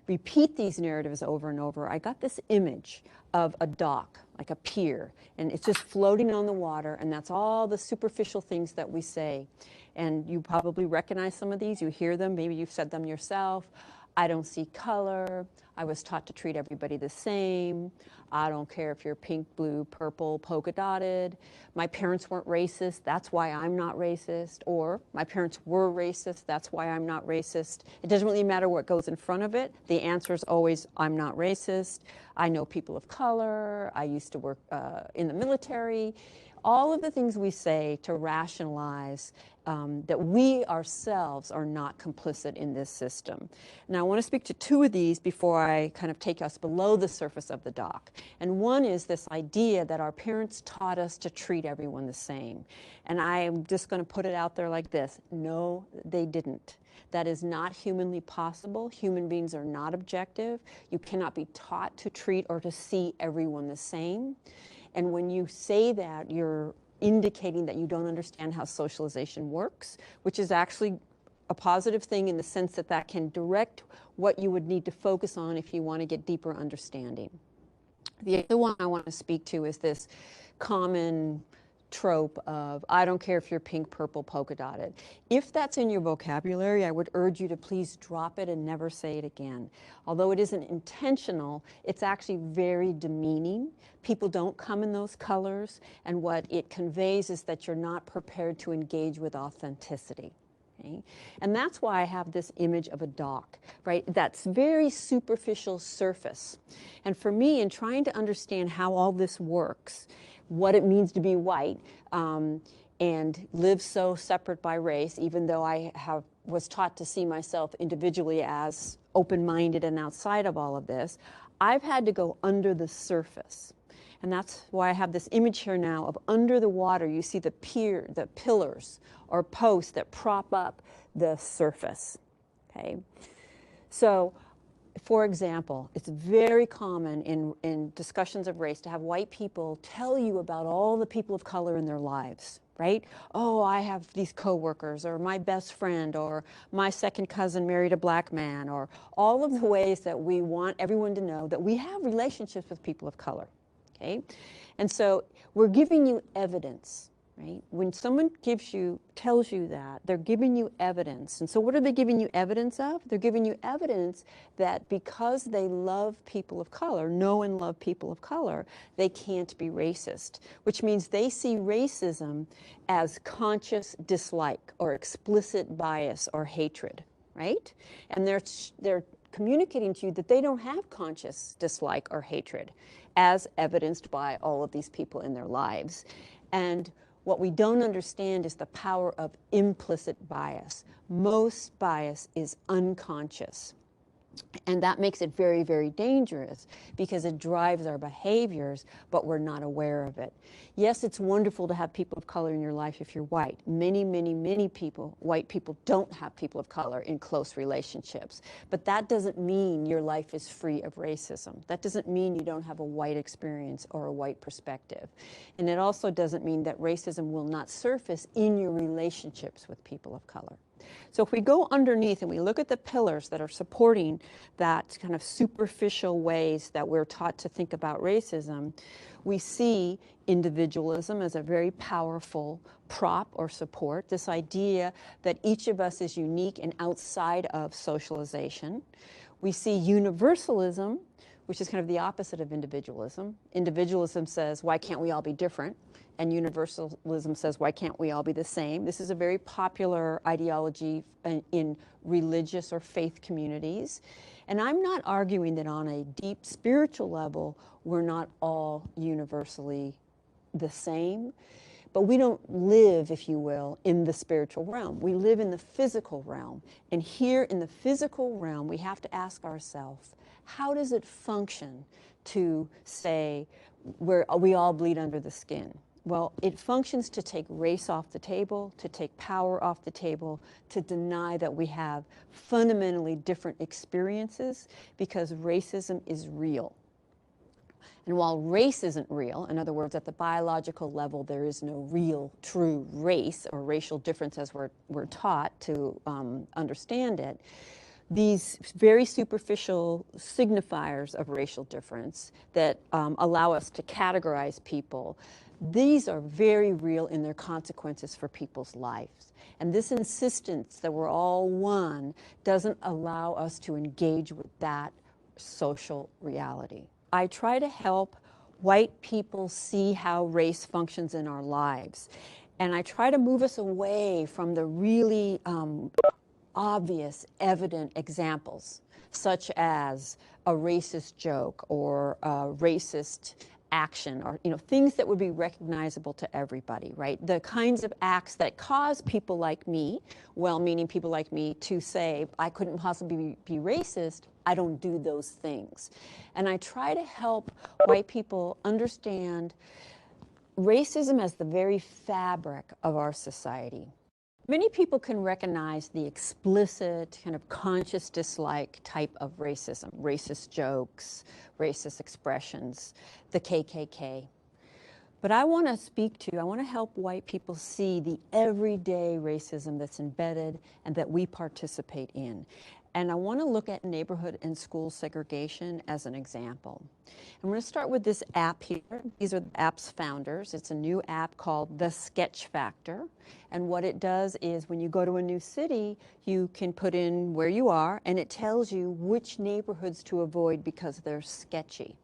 repeat these narratives over and over, I got this image of a dock, like a pier, and it's just floating on the water, and that's all the superficial things that we say. And you probably recognize some of these, you hear them, maybe you've said them yourself. I don't see color. I was taught to treat everybody the same. I don't care if you're pink, blue, purple, polka dotted. My parents weren't racist. That's why I'm not racist. Or my parents were racist. That's why I'm not racist. It doesn't really matter what goes in front of it. The answer is always, I'm not racist. I know people of color. I used to work in the military. All of the things we say to rationalize that we ourselves are not complicit in this system. Now, I want to speak to two of these before I kind of take us below the surface of the dock. And one is this idea that our parents taught us to treat everyone the same. And I am just going to put it out there like this. No, they didn't. That is not humanly possible. Human beings are not objective. You cannot be taught to treat or to see everyone the same. And when you say that, you're indicating that you don't understand how socialization works, which is actually a positive thing in the sense that that can direct what you would need to focus on if you want to get deeper understanding. The other one I want to speak to is this common trope of, I don't care if you're pink, purple, polka dotted. If that's in your vocabulary, I would urge you to please drop it and never say it again. Although it isn't intentional, it's actually very demeaning. People don't come in those colors, and what it conveys is that you're not prepared to engage with authenticity. Okay? And that's why I have this image of a dock, right? That's very superficial surface. And for me, in trying to understand how all this works, what it means to be white, and live so separate by race, even though I was taught to see myself individually as open-minded and outside of all of this, I've had to go under the surface. And that's why I have this image here now of under the water. You see the pillars or posts that prop up the surface, okay? So, for example, it's very common in discussions of race to have white people tell you about all the people of color in their lives, right? Oh, I have these coworkers, or my best friend, or my second cousin married a black man, or all of the ways that we want everyone to know that we have relationships with people of color, okay? And so we're giving you evidence. Right? When someone tells you that, they're giving you evidence. And so what are they giving you evidence of? They're giving you evidence that because they love people of color, know and love people of color, they can't be racist, which means they see racism as conscious dislike or explicit bias or hatred, right? And they're communicating to you that they don't have conscious dislike or hatred, as evidenced by all of these people in their lives. And what we don't understand is the power of implicit bias. Most bias is unconscious. And that makes it very, very dangerous because it drives our behaviors, but we're not aware of it. Yes, it's wonderful to have people of color in your life if you're white. Many, many, many people, white people, don't have people of color in close relationships. But that doesn't mean your life is free of racism. That doesn't mean you don't have a white experience or a white perspective. And it also doesn't mean that racism will not surface in your relationships with people of color. So if we go underneath and we look at the pillars that are supporting that kind of superficial ways that we're taught to think about racism, we see individualism as a very powerful prop or support, this idea that each of us is unique and outside of socialization. We see universalism, which is kind of the opposite of individualism. Individualism says, why can't we all be different? And universalism says, why can't we all be the same? This is a very popular ideology in religious or faith communities. And I'm not arguing that on a deep spiritual level, we're not all universally the same. But we don't live, if you will, in the spiritual realm. We live in the physical realm. And here in the physical realm, we have to ask ourselves, how does it function to say we all bleed under the skin? Well, it functions to take race off the table, to take power off the table, to deny that we have fundamentally different experiences, because racism is real. And while race isn't real, in other words, at the biological level, there is no real, true race or racial difference as we're taught to understand it, these very superficial signifiers of racial difference that allow us to categorize people, these are very real in their consequences for people's lives. And this insistence that we're all one doesn't allow us to engage with that social reality. I try to help white people see how race functions in our lives. And I try to move us away from the really obvious, evident examples, such as a racist joke or a racist action, or things that would be recognizable to everybody, right? The kinds of acts that cause people like me, well-meaning people like me, to say, I couldn't possibly be racist, I don't do those things. And I try to help white people understand racism as the very fabric of our society. Many people can recognize the explicit, kind of conscious dislike type of racism, racist jokes, racist expressions, the KKK. But I want to help white people see the everyday racism that's embedded and that we participate in. And I want to look at neighborhood and school segregation as an example. I'm going to start with this app here. These are the app's founders. It's a new app called The Sketch Factor. And what it does is when you go to a new city, you can put in where you are, and it tells you which neighborhoods to avoid because they're sketchy.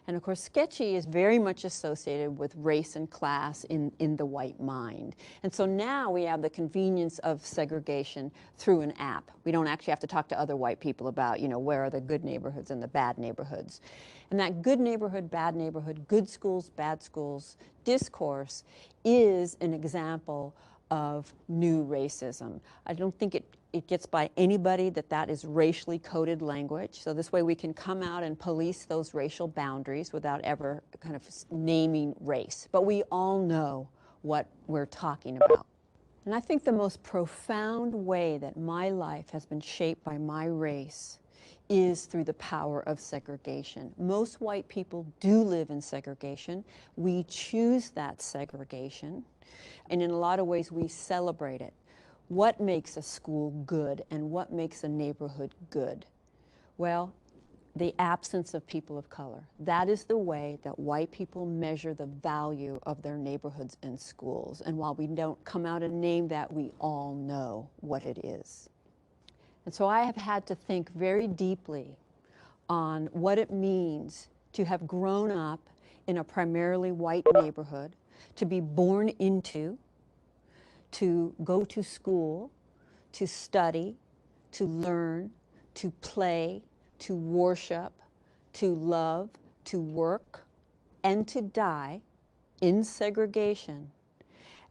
And of course, sketchy is very much associated with race and class in the white mind. And so now we have the convenience of segregation through an app. We don't actually have to talk to other white people about, where are the good neighborhoods and the bad neighborhoods. And that good neighborhood, bad neighborhood, good schools, bad schools discourse is an example of new racism. I don't think it gets by anybody that is racially coded language. So this way we can come out and police those racial boundaries without ever kind of naming race. But we all know what we're talking about. And I think the most profound way that my life has been shaped by my race is through the power of segregation. Most white people do live in segregation. We choose that segregation. And in a lot of ways, we celebrate it. What makes a school good and what makes a neighborhood good? Well, the absence of people of color. That is the way that white people measure the value of their neighborhoods and schools. And while we don't come out and name that, we all know what it is. And so I have had to think very deeply on what it means to have grown up in a primarily white neighborhood, to be born into, to go to school, to study, to learn, to play, to worship, to love, to work, and to die in segregation,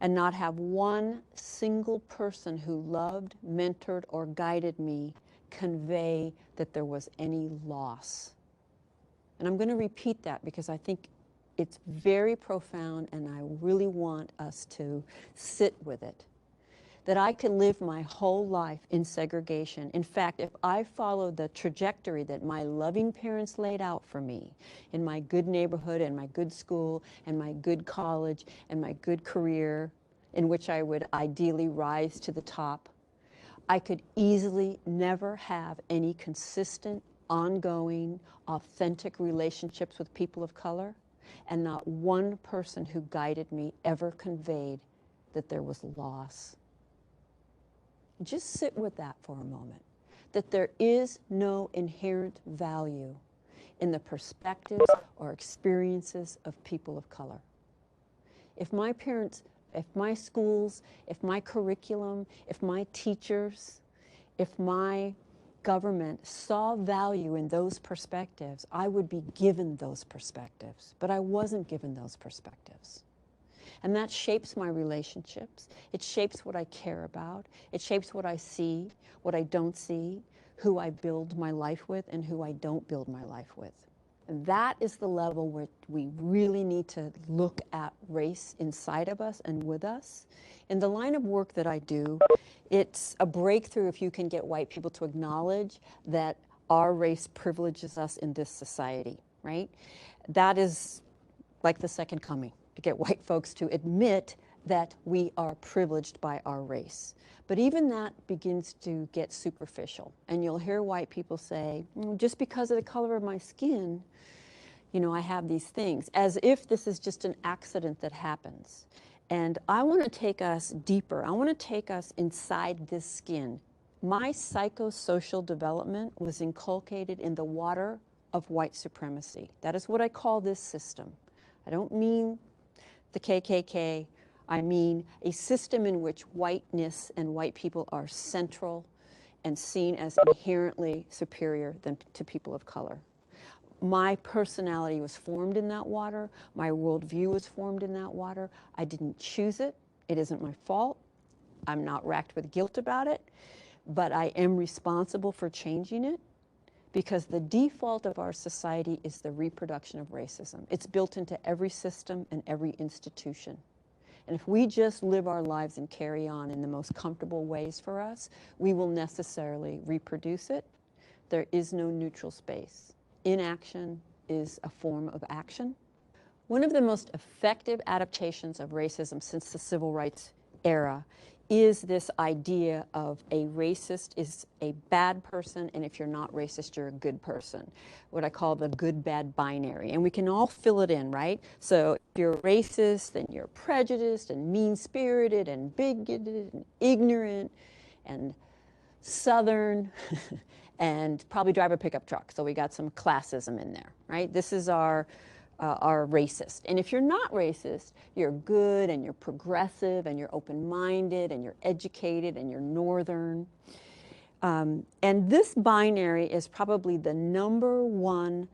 and not have one single person who loved, mentored, or guided me convey that there was any loss. And I'm going to repeat that because I think it's very profound, and I really want us to sit with it. That I could live my whole life in segregation. In fact, if I followed the trajectory that my loving parents laid out for me in my good neighborhood and my good school and my good college and my good career, in which I would ideally rise to the top, I could easily never have any consistent, ongoing, authentic relationships with people of color. And not one person who guided me ever conveyed that there was loss. Just sit with that for a moment, that there is no inherent value in the perspectives or experiences of people of color. If my parents, if my schools, if my curriculum, if my teachers, if my government saw value in those perspectives, I would be given those perspectives, but I wasn't given those perspectives. And that shapes my relationships. It shapes what I care about. It shapes what I see, what I don't see, who I build my life with, and who I don't build my life with. And that is the level where we really need to look at race inside of us and with us. In the line of work that I do, it's a breakthrough if you can get white people to acknowledge that our race privileges us in this society, right? That is like the second coming, to get white folks to admit that we are privileged by our race. But even that begins to get superficial. And you'll hear white people say, just because of the color of my skin, I have these things, as if this is just an accident that happens. And I want to take us deeper. I want to take us inside this skin. My psychosocial development was inculcated in the water of white supremacy. That is what I call this system. I don't mean the KKK. I mean a system in which whiteness and white people are central and seen as inherently superior to people of color. My personality was formed in that water. My worldview was formed in that water. I didn't choose it. It isn't my fault. I'm not racked with guilt about it, but I am responsible for changing it, because the default of our society is the reproduction of racism. It's built into every system and every institution. And if we just live our lives and carry on in the most comfortable ways for us, we will necessarily reproduce it. There is no neutral space. Inaction is a form of action. One of the most effective adaptations of racism since the civil rights era is this idea of a racist is a bad person, and if you're not racist, you're a good person, what I call the good-bad binary. And we can all fill it in, right? So if you're racist, then you're prejudiced and mean-spirited and bigoted and ignorant and Southern and probably drive a pickup truck. So we got some classism in there, right? This is our racist. And if you're not racist, you're good and you're progressive and you're open-minded and you're educated and you're Northern. And this binary is probably the #1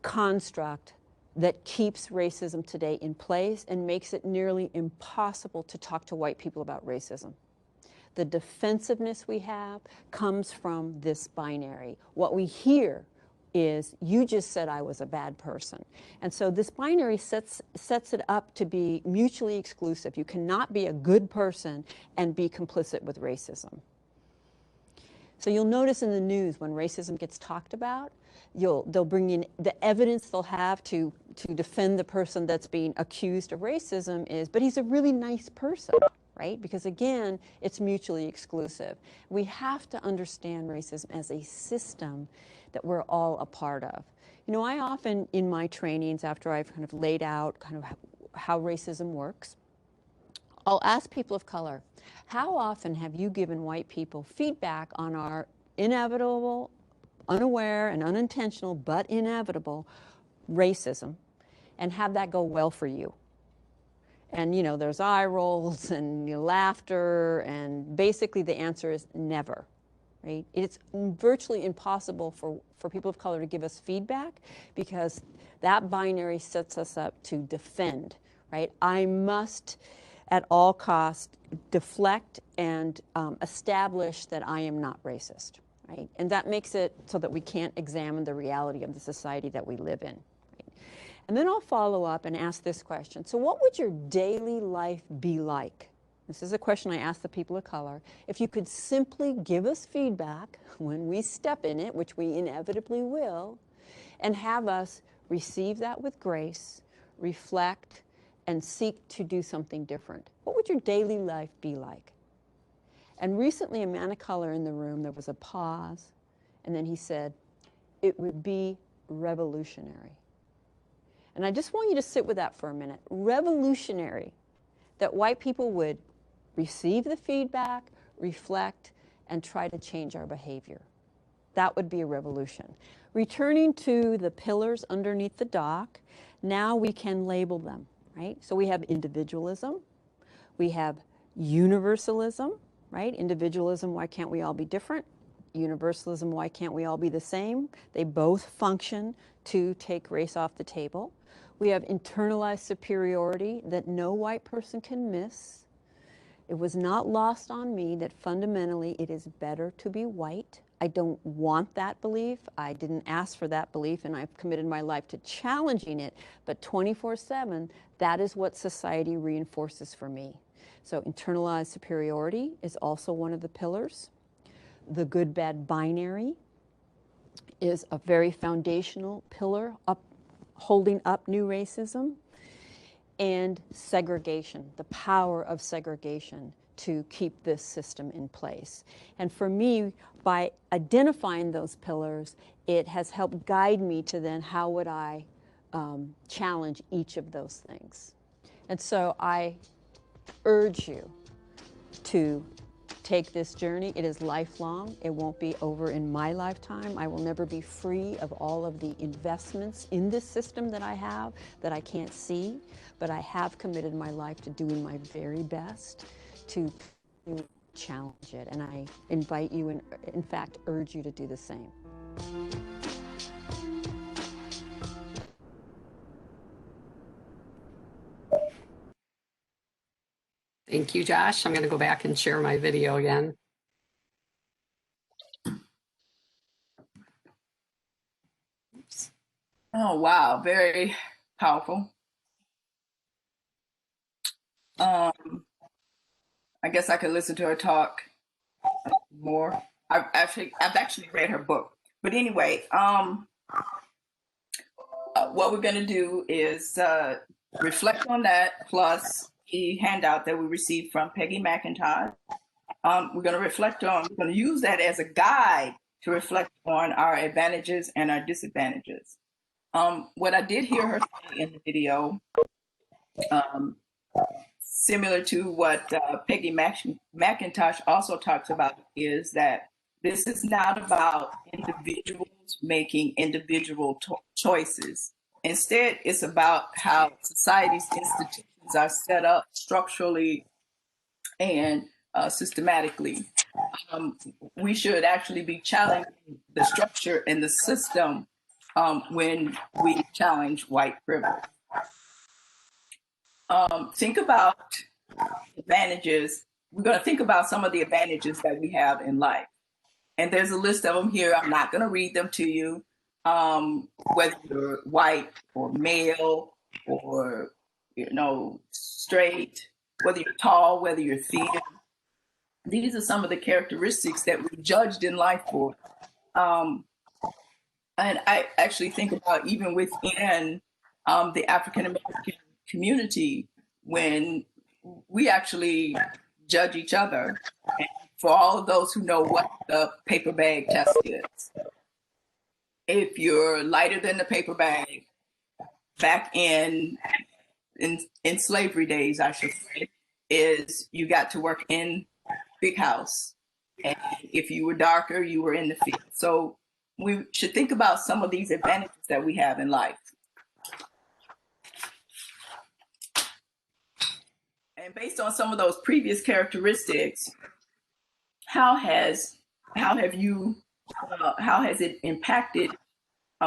construct that keeps racism today in place and makes it nearly impossible to talk to white people about racism. The defensiveness we have comes from this binary. What we hear is, you just said I was a bad person. And so this binary sets it up to be mutually exclusive. You cannot be a good person and be complicit with racism. So you'll notice in the news when racism gets talked about, they'll bring in the evidence they'll have to defend the person that's being accused of racism is, but he's a really nice person, right? Because again, it's mutually exclusive. We have to understand racism as a system that we're all a part of. You know, I often, in my trainings, after I've kind of laid out kind of how racism works, I'll ask people of color, how often have you given white people feedback on our inevitable, unaware and unintentional, but inevitable racism, and have that go well for you? And, you know, there's eye rolls and laughter, and basically the answer is never. Right? It's virtually impossible for people of color to give us feedback because that binary sets us up to defend, right? I must at all costs deflect and establish that I am not racist, right? And that makes it so that we can't examine the reality of the society that we live in. Right? And then I'll follow up and ask this question. So what would your daily life be like? This is a question I ask the people of color. If you could simply give us feedback when we step in it, which we inevitably will, and have us receive that with grace, reflect, and seek to do something different, what would your daily life be like? And recently, a man of color in the room, there was a pause, and then he said, it would be revolutionary. And I just want you to sit with that for a minute. Revolutionary, that white people would receive the feedback, reflect, and try to change our behavior. That would be a revolution. Returning to the pillars underneath the dock, now we can label them, right? So we have individualism, we have universalism, right? Individualism, why can't we all be different? Universalism, why can't we all be the same? They both function to take race off the table. We have internalized superiority that no white person can miss. It was not lost on me that fundamentally it is better to be white. I don't want that belief. I didn't ask for that belief, and I've committed my life to challenging it. But 24/7, that is what society reinforces for me. So internalized superiority is also one of the pillars. The good-bad binary is a very foundational pillar holding up new racism. And segregation, the power of segregation to keep this system in place. And for me, by identifying those pillars, it has helped guide me to then how would I challenge each of those things. And so I urge you to take this journey. It is lifelong. It won't be over in my lifetime. I will never be free of all of the investments in this system that I have that I can't see, but I have committed my life to doing my very best to challenge it. And I invite you and, in fact, urge you to do the same. Thank you, Josh. I'm going to go back and share my video again. Oops. Oh, wow. Very powerful. I guess I could listen to her talk more. I've actually read her book. But anyway, what we're going to do is reflect on that, plus the handout that we received from Peggy McIntosh. We're going to reflect on, we're going to use that as a guide to reflect on our advantages and our disadvantages. What I did hear her say in the video, similar to what Peggy McIntosh also talks about, is that this is not about individuals making individual choices. Instead, it's about how society's institutions are set up structurally and systematically. We should actually be challenging the structure and the system when we challenge white privilege. Think about advantages. We're going to think about some of the advantages that we have in life. And there's a list of them here. I'm not going to read them to you. Whether you're white or male or, straight, whether you're tall, whether you're thin. These are some of the characteristics that we're judged in life for. And I actually think about even within the African American community, when we actually judge each other. And for all of those who know what the paper bag test is, if you're lighter than the paper bag, back in slavery days, I should say, is you got to work in big house. And if you were darker, you were in the field. So we should think about some of these advantages that we have in life. And based on some of those previous characteristics, how has it impacted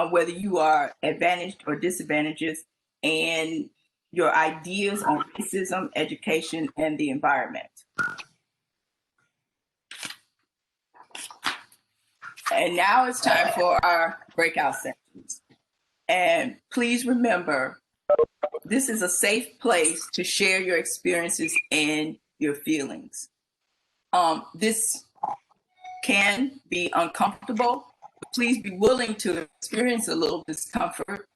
whether you are advantaged or disadvantaged, and your ideas on racism, education, and the environment? And now it's time for our breakout sessions. And please remember, this is a safe place to share your experiences and your feelings. This can be uncomfortable, but please be willing to experience a little discomfort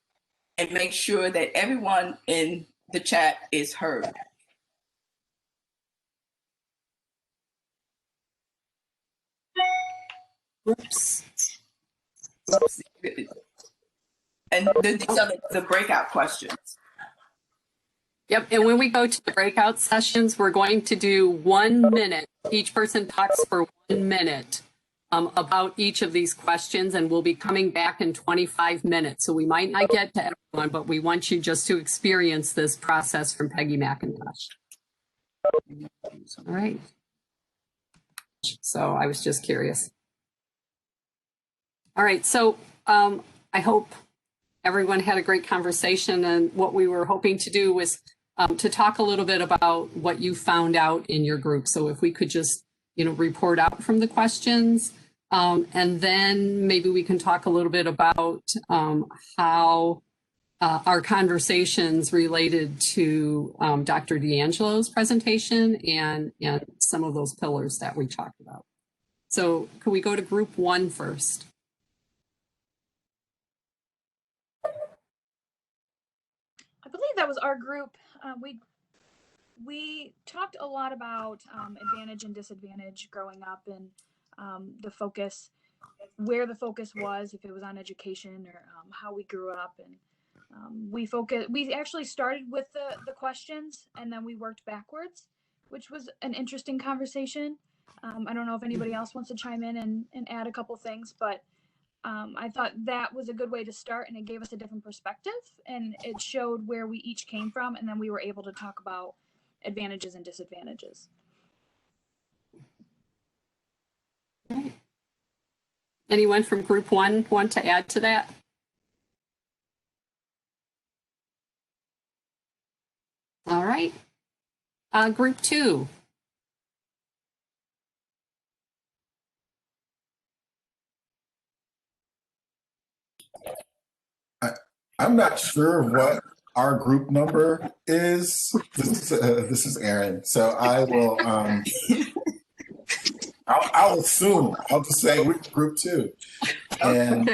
and make sure that everyone in the chat is heard. Oops. And these are the breakout questions. Yep, and when we go to the breakout sessions, we're going to do 1 minute. Each person talks for 1 minute about each of these questions, and we'll be coming back in 25 minutes. So we might not get to everyone, but we want you just to experience this process from Peggy McIntosh. All right. So I was just curious. All right, so I hope everyone had a great conversation, and what we were hoping to do was to talk a little bit about what you found out in your group. So if we could just, report out from the questions, and then maybe we can talk a little bit about how our conversations related to Dr. D'Angelo's presentation and some of those pillars that we talked about. So could we go to group 1 first? I believe that was our group. We talked a lot about advantage and disadvantage growing up, and the focus, where the focus was, if it was on education or how we grew up. And we actually started with the questions, and then we worked backwards, which was an interesting conversation. I don't know if anybody else wants to chime in and add a couple things, but I thought that was a good way to start, and it gave us a different perspective, and it showed where we each came from, and then we were able to talk about advantages and disadvantages. Anyone from group 1 want to add to that? All right. Group 2. I'm not sure what our group number is. This is Aaron. So I will. I'll assume. I'll just say we're group 2, and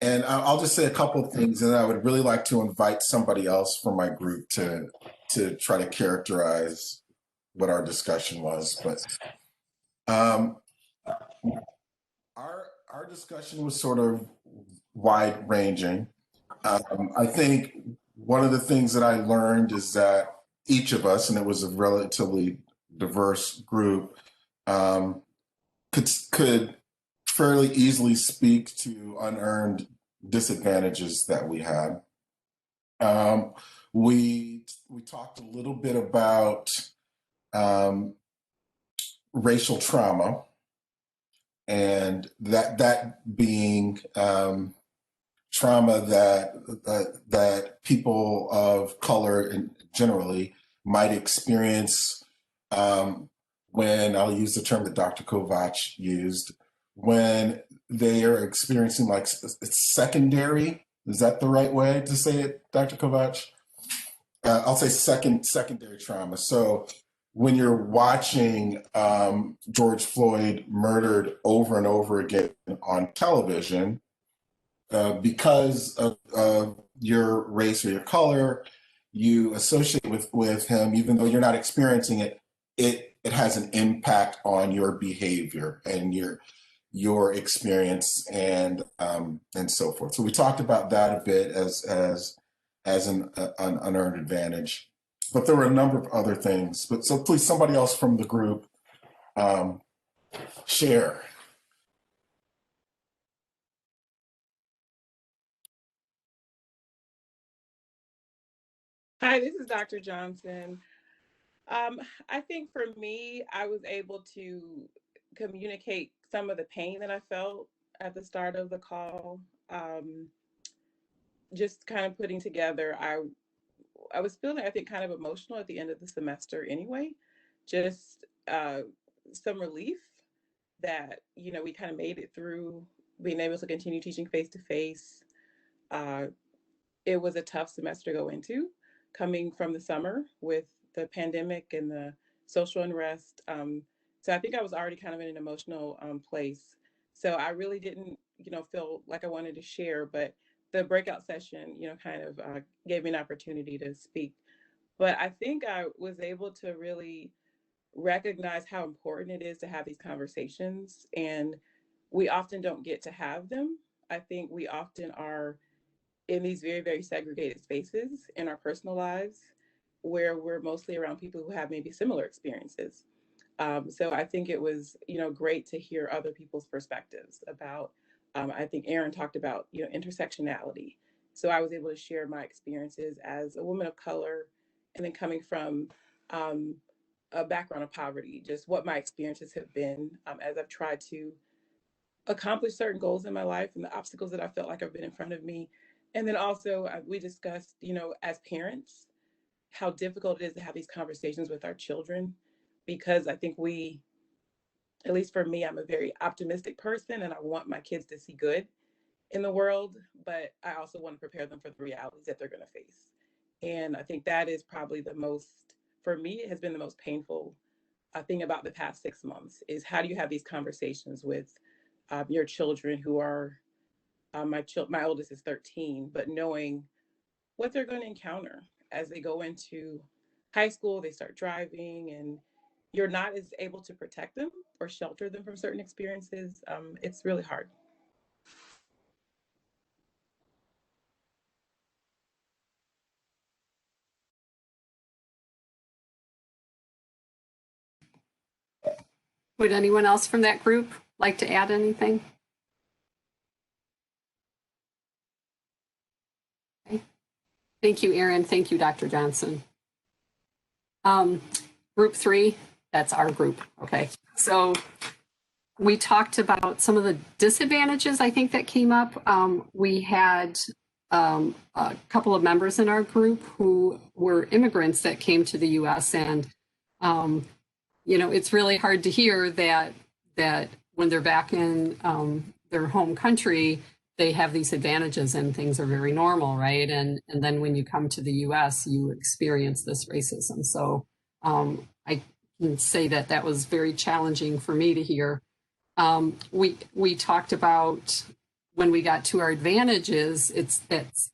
and I'll just say a couple of things, and I would really like to invite somebody else from my group to try to characterize what our discussion was. But our discussion was sort of wide ranging. I think one of the things that I learned is that each of us, and it was a relatively diverse group, could fairly easily speak to unearned disadvantages that we had. We talked a little bit about racial trauma, and that being trauma that people of color and generally might experience when, I'll use the term that Dr. Kovac used, when they are experiencing like secondary, is that the right way to say it, Dr. Kovac? I'll say secondary trauma. So when you're watching George Floyd murdered over and over again on television, because of your race or your color, you associate with him, even though you're not experiencing it, it has an impact on your behavior and your experience and so forth. So we talked about that a bit as an unearned advantage, but there were a number of other things. But so please, somebody else from the group share. Hi, this is Dr. Johnson. I think for me, I was able to communicate some of the pain that I felt at the start of the call. Just kind of putting together, I was feeling, I think, kind of emotional at the end of the semester anyway. Just some relief that, we kind of made it through being able to continue teaching face to face. It was a tough semester to go into, coming from the summer with the pandemic and the social unrest. So I think I was already kind of in an emotional place. So I really didn't, feel like I wanted to share, but the breakout session, kind of gave me an opportunity to speak. But I think I was able to really recognize how important it is to have these conversations. And we often don't get to have them. I think we often are in these very, very segregated spaces in our personal lives where we're mostly around people who have maybe similar experiences. So I think it was, great to hear other people's perspectives about, I think Aaron talked about, intersectionality. So I was able to share my experiences as a woman of color and then coming from a background of poverty, just what my experiences have been as I've tried to accomplish certain goals in my life and the obstacles that I felt like have been in front of me. And then also we discussed, as parents, how difficult it is to have these conversations with our children, because I think we, at least for me, I'm a very optimistic person and I want my kids to see good in the world, but I also want to prepare them for the realities that they're going to face. And I think that is probably the most, for me, it has been the most painful thing about the past 6 months is how do you have these conversations with your children who are, my oldest is 13, but knowing what they're going to encounter as they go into high school, they start driving, and you're not as able to protect them or shelter them from certain experiences. It's really hard. Would anyone else from that group like to add anything? Okay. Thank you, Aaron. Thank you, Dr. Johnson. Group 3, that's our group. Okay. So we talked about some of the disadvantages I think that came up. We had a couple of members in our group who were immigrants that came to the US, and it's really hard to hear that when they're back in their home country they have these advantages and things are very normal, right? And then when you come to the US, you experience this racism. So I can say that that was very challenging for me to hear. We talked about when we got to our advantages, it's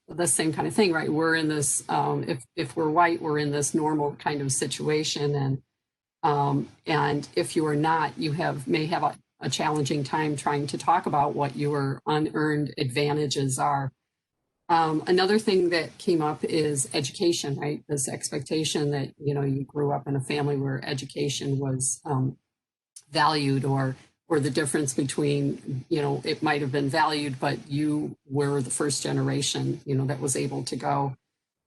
the same kind of thing, right? We're in this, if we're white, we're in this normal kind of situation. And if you are not, you may have a challenging time trying to talk about what your unearned advantages are. Another thing that came up is education, right? This expectation that, you grew up in a family where education was valued, or the difference between, it might have been valued, but you were the first generation, that was able to go.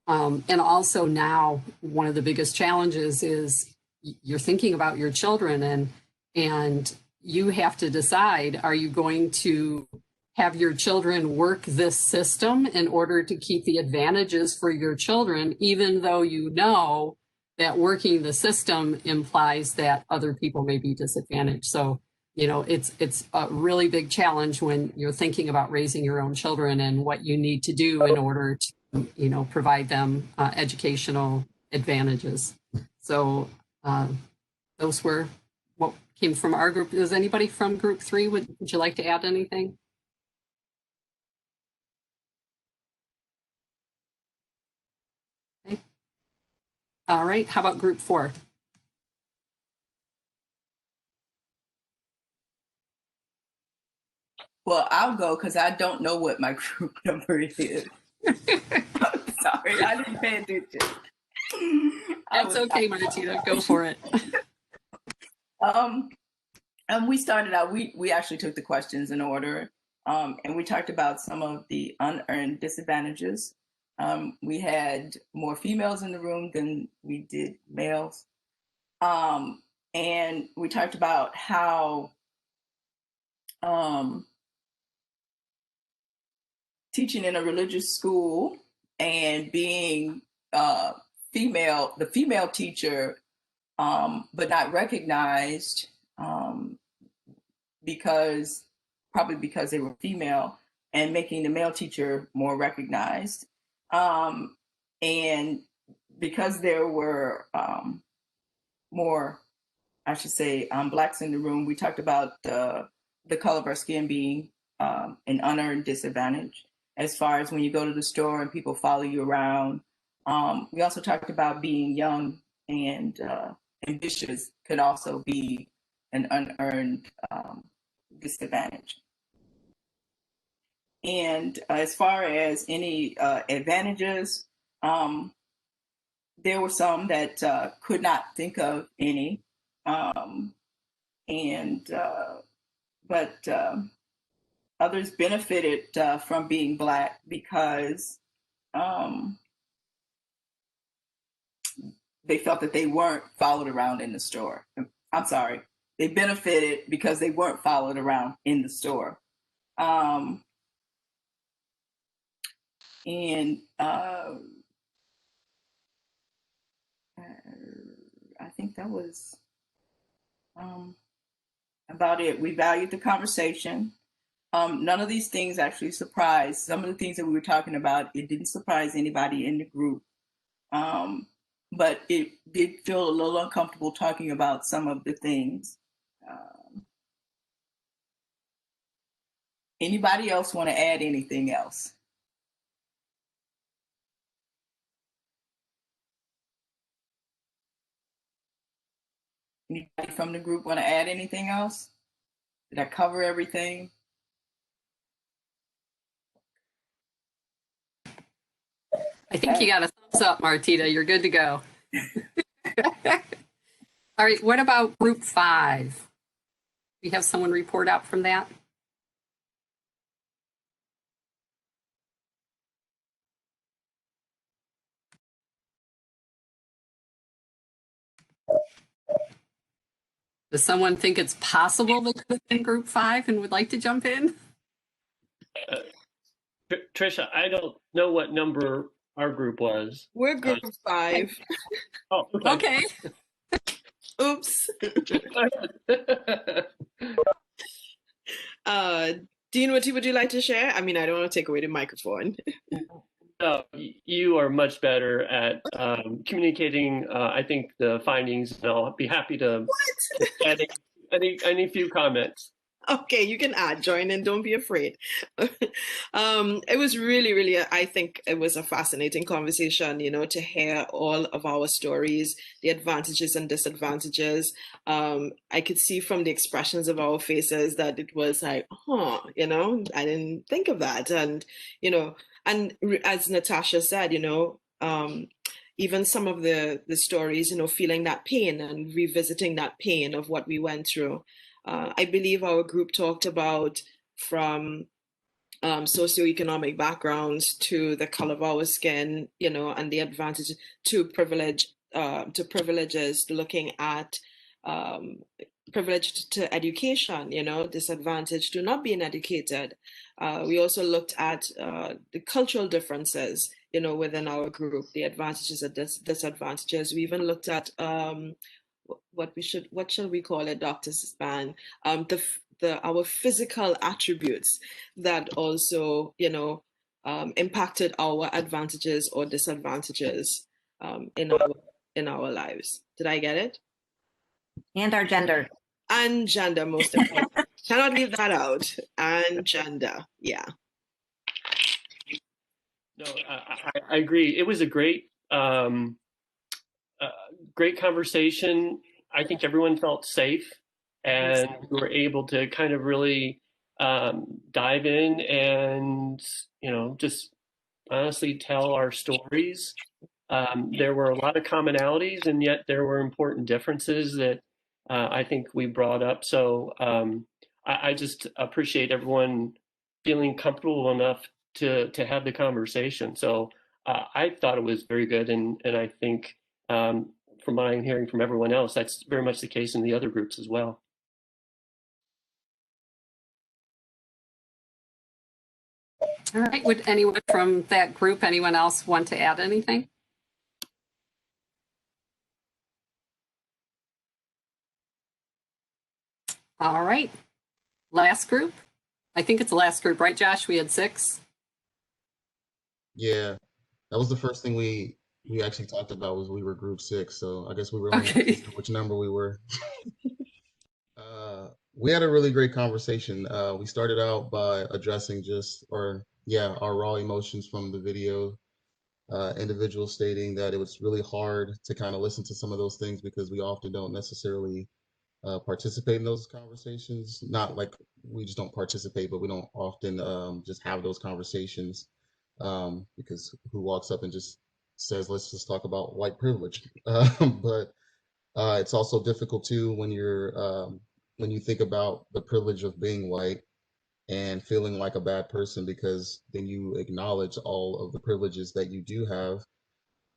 And also now, one of the biggest challenges is you're thinking about your children, and you have to decide, are you going to have your children work this system in order to keep the advantages for your children, even though you know that working the system implies that other people may be disadvantaged. So, it's a really big challenge when you're thinking about raising your own children and what you need to do in order to, provide them educational advantages. So those were what came from our group. Is anybody from group 3? Would you like to add anything? Okay. All right, how about group 4? Well, I'll go because I don't know what my group number is. I'm sorry, I didn't pay attention. That's okay, Martina, go for it. And we started out, we actually took the questions in order, and we talked about some of the unearned disadvantages. We had more females in the room than we did males. And we talked about how teaching in a religious school and being the female teacher, but not recognized because they were female, and making the male teacher more recognized. And because there were more, I should say, Blacks in the room, we talked about the color of our skin being an unearned disadvantage, as far as when you go to the store and people follow you around. We also talked about being young and ambitious could also be an unearned disadvantage. And as far as any advantages, there were some that could not think of any. But others benefited from being Black because they felt that they weren't followed around in the store. I'm sorry, they benefited because they weren't followed around in the store. And I think that was about it. We valued the conversation. None of these things actually surprised. Some of the things that we were talking about, it didn't surprise anybody in the group. But it did feel a little uncomfortable talking about some of the things. Anybody else want to add anything else? Anybody from the group want to add anything else? Did I cover everything? I think you got a thumbs up, Martina. You're good to go. All right, what about group 5? We have someone report out from that? Does someone think it's possible they could have been group 5 and would like to jump in? Trisha, I don't know what number our group was. We're group 5. Oh, okay. Oops. Dean, what would you like to share? I mean, I don't want to take away the microphone. You are much better at communicating, I think, the findings, and I'll be happy to add any few comments. Okay, you can join in, don't be afraid. It was really, I think it was a fascinating conversation, to hear all of our stories, the advantages and disadvantages. I could see from the expressions of our faces that it was like, I didn't think of that. And, as Natasha said, even some of the stories, feeling that pain and revisiting that pain of what we went through. I believe our group talked about from socioeconomic backgrounds to the color of our skin, and the advantage to privileges, looking at privilege to education, disadvantage to not being educated. We also looked at the cultural differences, within our group, the advantages and disadvantages. We even looked at what shall we call it, Dr. Span? Our physical attributes that also, impacted our advantages or disadvantages in our lives. Did I get it? And our gender. And gender, most important. Cannot leave that out. And gender, yeah. No, I agree. It was a great conversation. I think everyone felt safe, and we were able to kind of really dive in and, just honestly tell our stories. There were a lot of commonalities, and yet there were important differences that I think we brought up. So I just appreciate everyone feeling comfortable enough to have the conversation. So I thought it was very good, and I think from what I'm hearing from everyone else, that's very much the case in the other groups as well. All right, would anyone from that group, anyone else want to add anything? All right, last group. I think it's the last group, right, Josh? We had 6. Yeah, that was the first thing we actually talked about, was we were group 6. So I guess we were only not sure which number we were. We had a really great conversation. We started out by addressing our raw emotions from the video. Individuals stating that it was really hard to kind of listen to some of those things because we often don't necessarily participate in those conversations. Not like we just don't participate, but we don't often just have those conversations, because who walks up and just says, let's just talk about white privilege. But it's also difficult too when you think about the privilege of being white and feeling like a bad person, because then you acknowledge all of the privileges that you do have,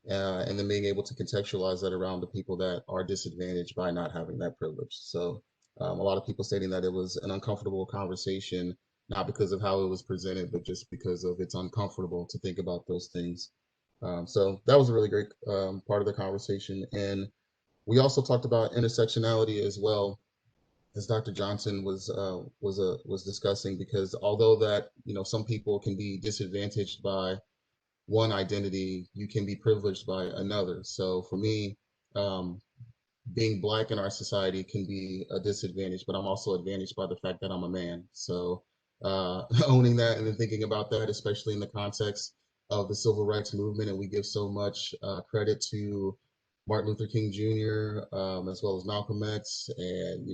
and then being able to contextualize that around the people that are disadvantaged by not having that privilege. So a lot of people stating that it was an uncomfortable conversation, not because of how it was presented, but just because of it's uncomfortable to think about those things. So that was a really great part of the conversation. And we also talked about intersectionality as well, as Dr. Johnson was discussing, because although that, some people can be disadvantaged by one identity, you can be privileged by another. So for me, being Black in our society can be a disadvantage, but I'm also advantaged by the fact that I'm a man. So owning that and then thinking about that, especially in the context of the civil rights movement, and we give so much credit to Martin Luther King Jr., as well as Malcolm X, and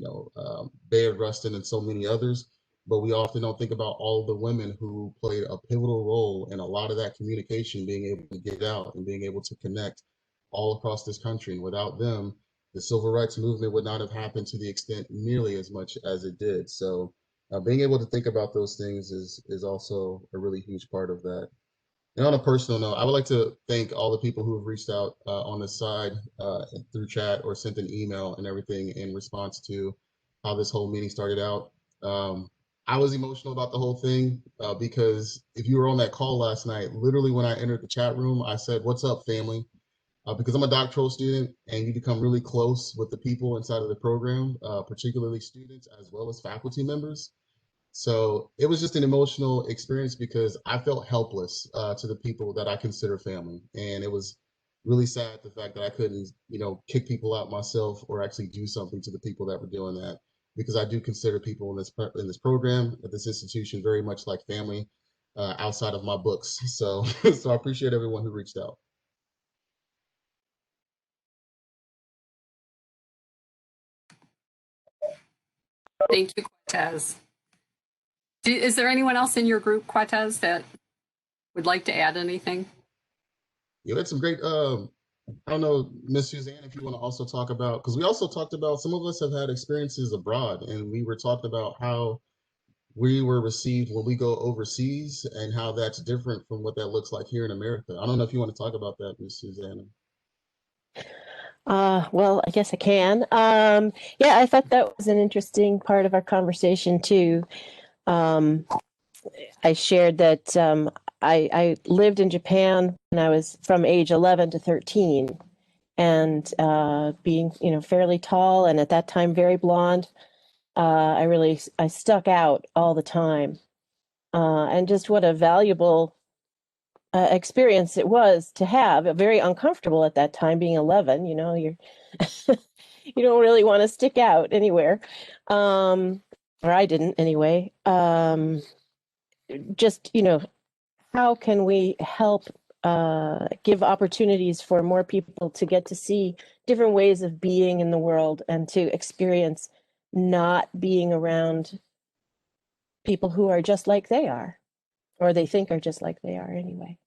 Bayard Rustin, and so many others. But we often don't think about all the women who played a pivotal role in a lot of that communication, being able to get out and being able to connect all across this country. And without them, the civil rights movement would not have happened to the extent nearly as much as it did. So being able to think about those things is also a really huge part of that. And on a personal note, I would like to thank all the people who have reached out on the side through chat or sent an email and everything in response to how this whole meeting started out. I was emotional about the whole thing because if you were on that call last night, literally when I entered the chat room, I said, "What's up, family?" Because I'm a doctoral student, and you become really close with the people inside of the program, particularly students as well as faculty members. So it was just an emotional experience because I felt helpless to the people that I consider family. And it was really sad the fact that I couldn't, kick people out myself or actually do something to the people that were doing that. Because I do consider people in this program at this institution very much like family outside of my books. So so I appreciate everyone who reached out. Thank you, Cortez. Is there anyone else in your group, Cortez, that would like to add anything? You had some great, I don't know, Miss Suzanne, if you want to also talk about, because we also talked about, some of us have had experiences abroad, and we were talking about how we were received when we go overseas and how that's different from what that looks like here in America. I don't know if you want to talk about that, Miss Suzanne. Well, I guess I can. Yeah, I thought that was an interesting part of our conversation too. I shared that I lived in Japan when I was from age 11 to 13, and being fairly tall and at that time very blonde, I stuck out all the time, and just what a valuable experience it was to have. Very uncomfortable at that time, being 11. You're you don't really want to stick out anywhere, or I didn't anyway. Just how can we help give opportunities for more people to get to see different ways of being in the world and to experience not being around people who are just like they are, or they think are just like they are anyway.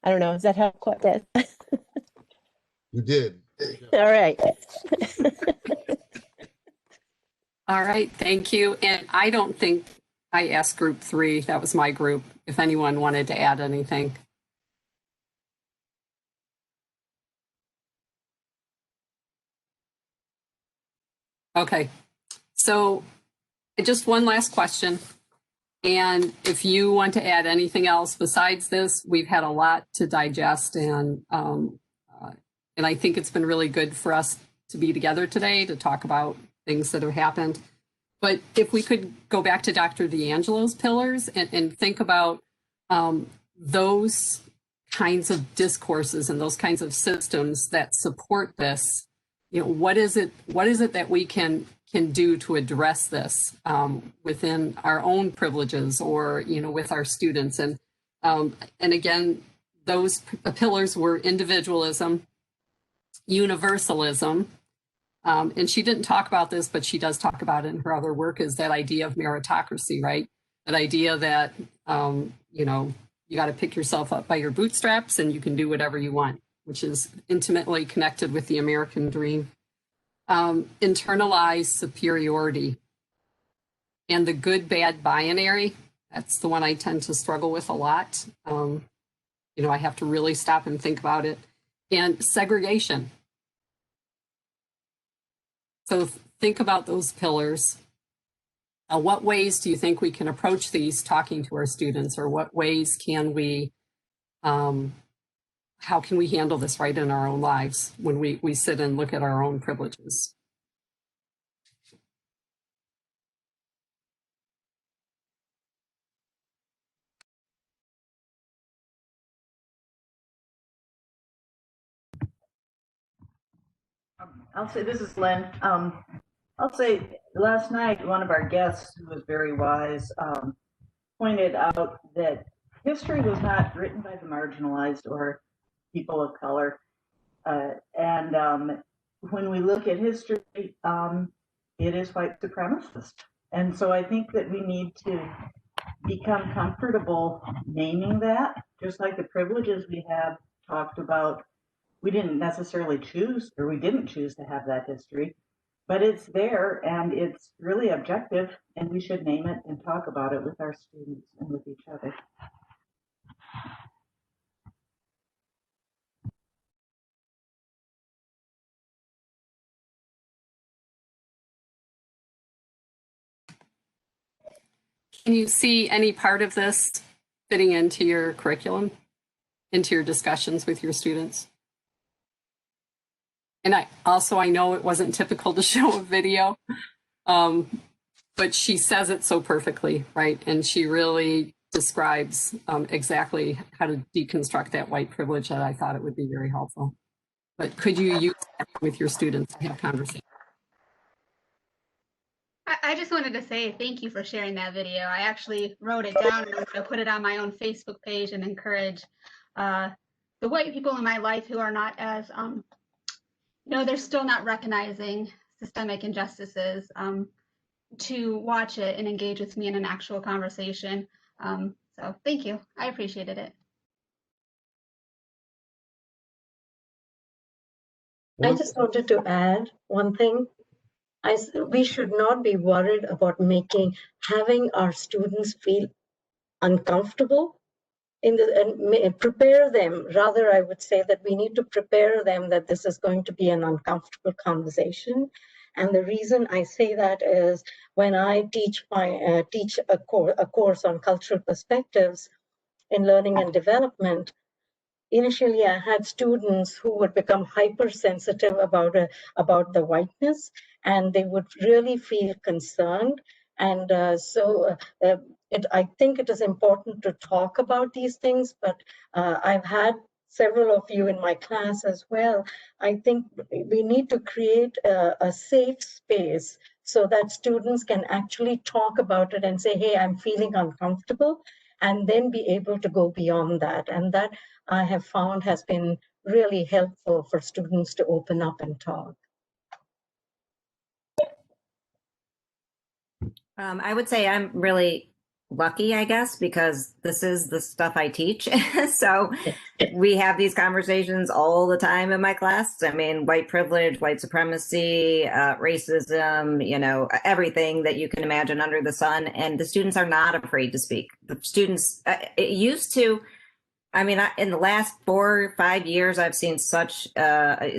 I don't know. Does that help quite that? You did. All right. All right, thank you. And I don't think I asked group 3, that was my group, if anyone wanted to add anything. Okay, so just one last question. And if you want to add anything else besides this, we've had a lot to digest, and I think it's been really good for us to be together today to talk about things that have happened. But if we could go back to Dr. D'Angelo's pillars and think about those kinds of discourses and those kinds of systems that support this, what is it that we can do to address this within our own privileges or with our students? And again, those pillars were individualism, universalism, and she didn't talk about this, but she does talk about it in her other work, is that idea of meritocracy, right? That idea that you got to pick yourself up by your bootstraps and you can do whatever you want, which is intimately connected with the American dream. Internalized superiority and the good bad binary. That's the one I tend to struggle with a lot. I have to really stop and think about it. And segregation. So think about those pillars. What ways do you think we can approach these talking to our students, or what ways can we, how can we handle this right in our own lives when we sit and look at our own privileges? I'll say, this is Lynn. I'll say last night, one of our guests, who was very wise, pointed out that history was not written by the marginalized or people of color. And when we look at history, it is white supremacist. And so I think that we need to become comfortable naming that, just like the privileges we have talked about. We didn't necessarily choose, or we didn't choose to have that history, but it's there and it's really objective, and we should name it and talk about it with our students and with each other. Can you see any part of this fitting into your curriculum, into your discussions with your students? And I know it wasn't typical to show a video, but she says it so perfectly, right? And she really describes exactly how to deconstruct that white privilege that I thought it would be very helpful. But could you use that with your students to have conversations? I just wanted to say thank you for sharing that video. I actually wrote it down and I'm going to put it on my own Facebook page and encourage the white people in my life who are not as, they're still not recognizing systemic injustices, to watch it and engage with me in an actual conversation. So thank you. I appreciated it. I just wanted to add one thing. We should not be worried about having our students feel uncomfortable and prepare them. Rather, I would say that we need to prepare them that this is going to be an uncomfortable conversation. And the reason I say that is when I teach a course on cultural perspectives in learning and development, initially I had students who would become hypersensitive about the whiteness, and they would really feel concerned. And I think it is important to talk about these things, but I've had several of you in my class as well. I think we need to create a safe space so that students can actually talk about it and say, hey, I'm feeling uncomfortable, and then be able to go beyond that. And that I have found has been really helpful for students to open up and talk. I would say I'm really lucky, I guess, because this is the stuff I teach. So we have these conversations all the time in my class. I mean, white privilege, white supremacy, racism, everything that you can imagine under the sun. And the students are not afraid to speak. The students, it used to, in the last 4 or 5 years, I've seen such a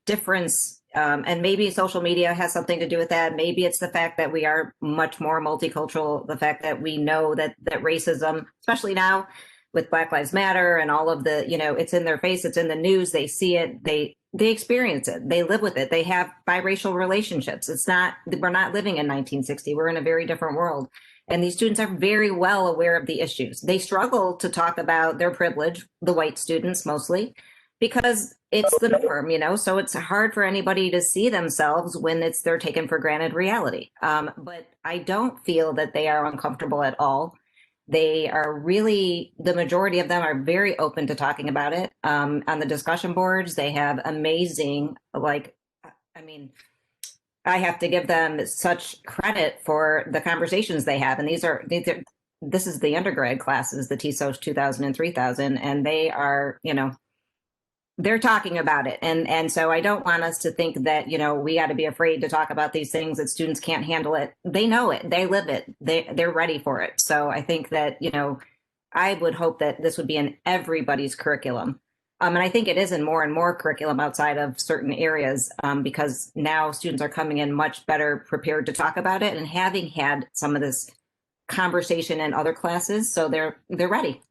difference. And maybe social media has something to do with that. Maybe it's the fact that we are much more multicultural, the fact that we know that racism, especially now with Black Lives Matter and all of the, it's in their face, it's in the news, they see it, they experience it, they live with it, they have biracial relationships. We're not living in 1960, we're in a very different world. And these students are very well aware of the issues. They struggle to talk about their privilege, the white students mostly, because it's the norm, so it's hard for anybody to see themselves when it's their taken for granted reality. But I don't feel that they are uncomfortable at all. They are really, the majority of them are very open to talking about it. On the discussion boards, they have amazing, I have to give them such credit for the conversations they have. And this is the undergrad classes, the TSOC 2000 and 3000, and they are, they're talking about it. And so I don't want us to think that, we got to be afraid to talk about these things, that students can't handle it. They know it, they live it, they're ready for it. So I think that, I would hope that this would be in everybody's curriculum. And I think it is in more and more curriculum outside of certain areas, because now students are coming in much better prepared to talk about it and having had some of this conversation in other classes. So they're ready.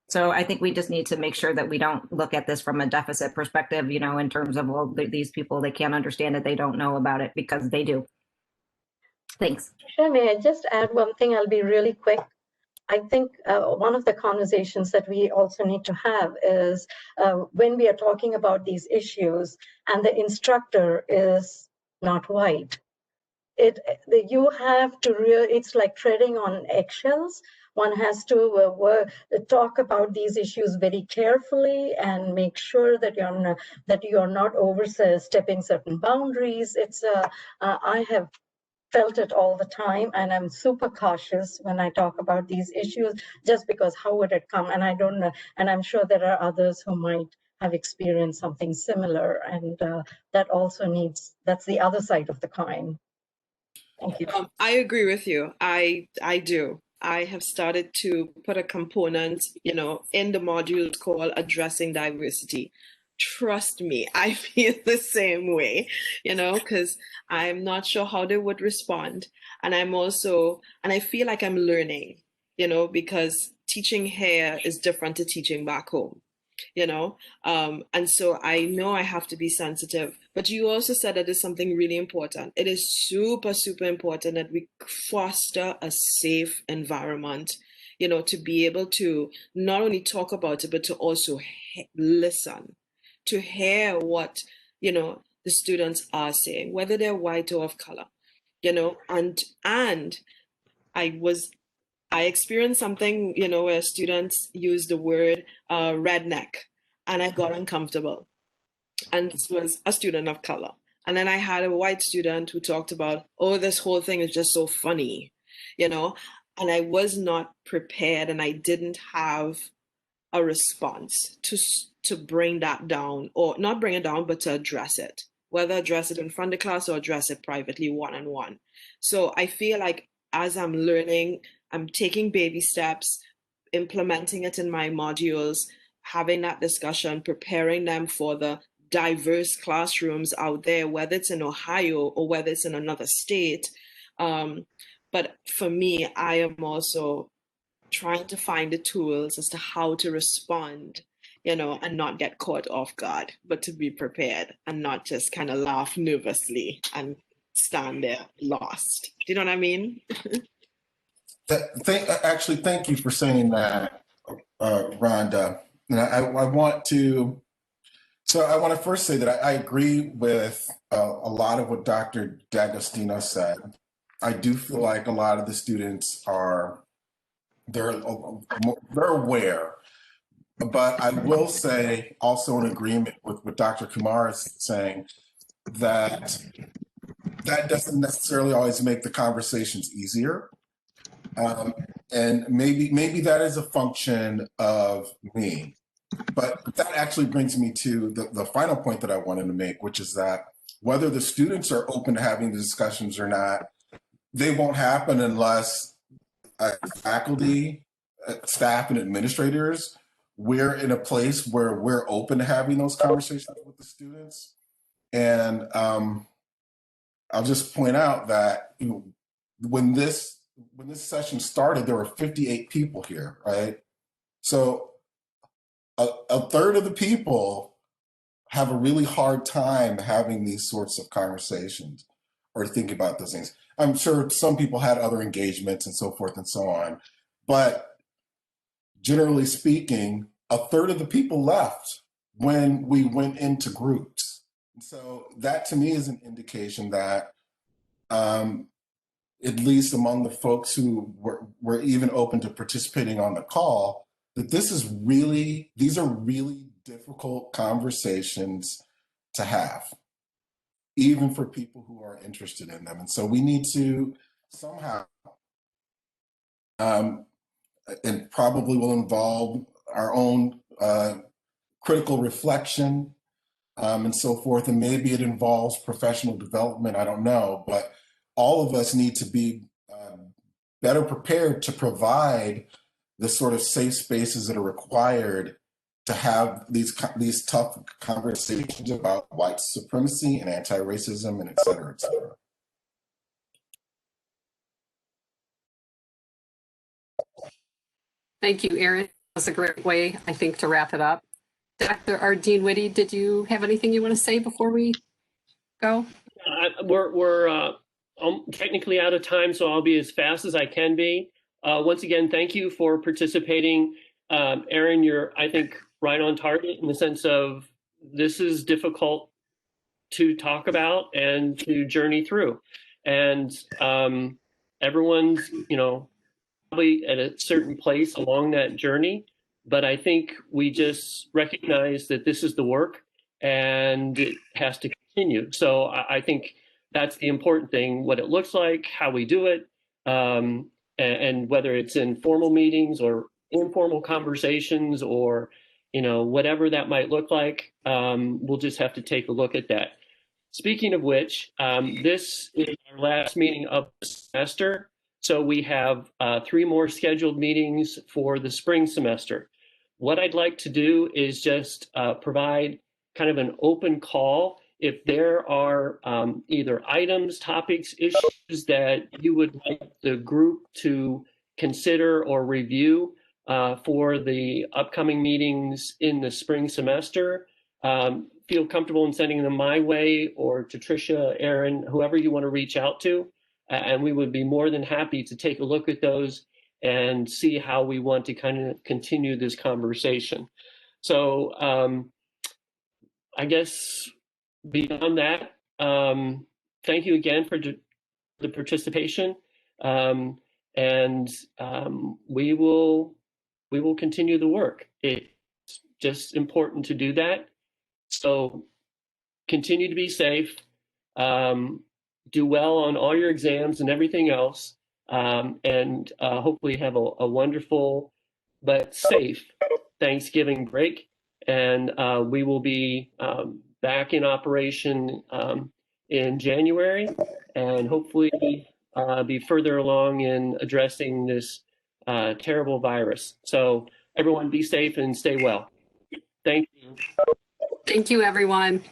So I think we just need to make sure that we don't look at this from a deficit perspective, in terms of, well, these people, they can't understand it, they don't know about it, because they do. Thanks. Sure, may I just add one thing? I'll be really quick. I think one of the conversations that we also need to have is when we are talking about these issues and the instructor is not white, you have to it's like treading on eggshells. One has to talk about these issues very carefully and make sure that you're not overstepping certain boundaries. I have felt it all the time, and I'm super cautious when I talk about these issues, just because how would it come? And I don't know, and I'm sure there are others who might have experienced something similar, and that's the other side of the coin. Thank you. I agree with you. I do. I have started to put a component, in the modules called addressing diversity. Trust me, I feel the same way, because I'm not sure how they would respond. And I feel like I'm learning, because teaching here is different to teaching back home, and so I know I have to be sensitive, But you also said that is something really important. It is super, super important that we foster a safe environment, you know, to be able to not only talk about it, but to also listen, to hear what, you know, the students are saying, whether they're white or of color, you know, and I experienced something, you know, where students use the word redneck, and I got uncomfortable. And this was a student of color. And then I had a white student who talked about, oh, this whole thing is just so funny, you know, and I was not prepared, and I didn't have a response to bring that down, or not bring it down, but to address it, whether address it in front of the class or address it privately one-on-one. So I feel like as I'm learning, I'm taking baby steps, implementing it in my modules, having that discussion, preparing them for the diverse classrooms out there, whether it's in Ohio or whether it's in another state. But for me, I am also trying to find the tools as to how to respond, you know, and not get caught off guard, but to be prepared and not just kind of laugh nervously and stand there lost. Do you know what I mean? Actually, thank you for saying that, Rhonda. And I want to, so I want to first say that I agree with a lot of what Dr. D'Agostino said. I do feel like a lot of the students are, they're aware, but I will say also in agreement with what Dr. Kumar is saying, that that doesn't necessarily always make the conversations easier. And maybe that is a function of me. But that actually brings me to the final point that I wanted to make, which is that whether the students are open to having the discussions or not, they won't happen unless faculty, staff, and administrators, we're in a place where we're open to having those conversations with the students. And I'll just point out that, you know, when this session started, there were 58 people here, right? So a third of the people have a really hard time having these sorts of conversations or thinking about those things. I'm sure some people had other engagements and so forth and so on, but generally speaking, a third of the people left when we went into groups. So that to me is an indication that at least among the folks who were even open to participating on the call, that these are really difficult conversations to have, even for people who are interested in them. And so we need to somehow, and probably will involve our own critical reflection and so forth, and maybe it involves professional development, I don't know, but all of us need to be better prepared to provide the sort of safe spaces that are required to have these tough conversations about white supremacy and anti-racism and et cetera, et cetera. Thank you, Erin. That's a great way, I think, to wrap it up. Dr. Dean Whitty, did you have anything you want to say before we go? We're technically out of time, so I'll be as fast as I can be. Once again, thank you for participating. Erin, you're, I think, right on target in the sense of this is difficult to talk about and to journey through. And everyone's, you know, probably at a certain place along that journey. But I think we just recognize that this is the work and it has to continue. So I think that's the important thing, what it looks like, how we do it, and whether it's in formal meetings or informal conversations or, you know, whatever that might look like, we'll just have to take a look at that. Speaking of which, this is our last meeting of the semester. So we have 3 more scheduled meetings for the spring semester. What I'd like to do is just provide kind of an open call. If there are either items, topics, issues that you would like the group to consider or review for the upcoming meetings in the spring semester, feel comfortable in sending them my way or to Tricia, Aaron, whoever you want to reach out to. And we would be more than happy to take a look at those and see how we want to kind of continue this conversation. So I guess beyond that, thank you again for the participation. We will continue the work. It's just important to do that. So continue to be safe, do well on all your exams and everything else, and hopefully have a wonderful but safe Thanksgiving break. And we will be back in operation in January, and hopefully be further along in addressing this terrible virus. So everyone be safe and stay well. Thank you. Thank you, everyone.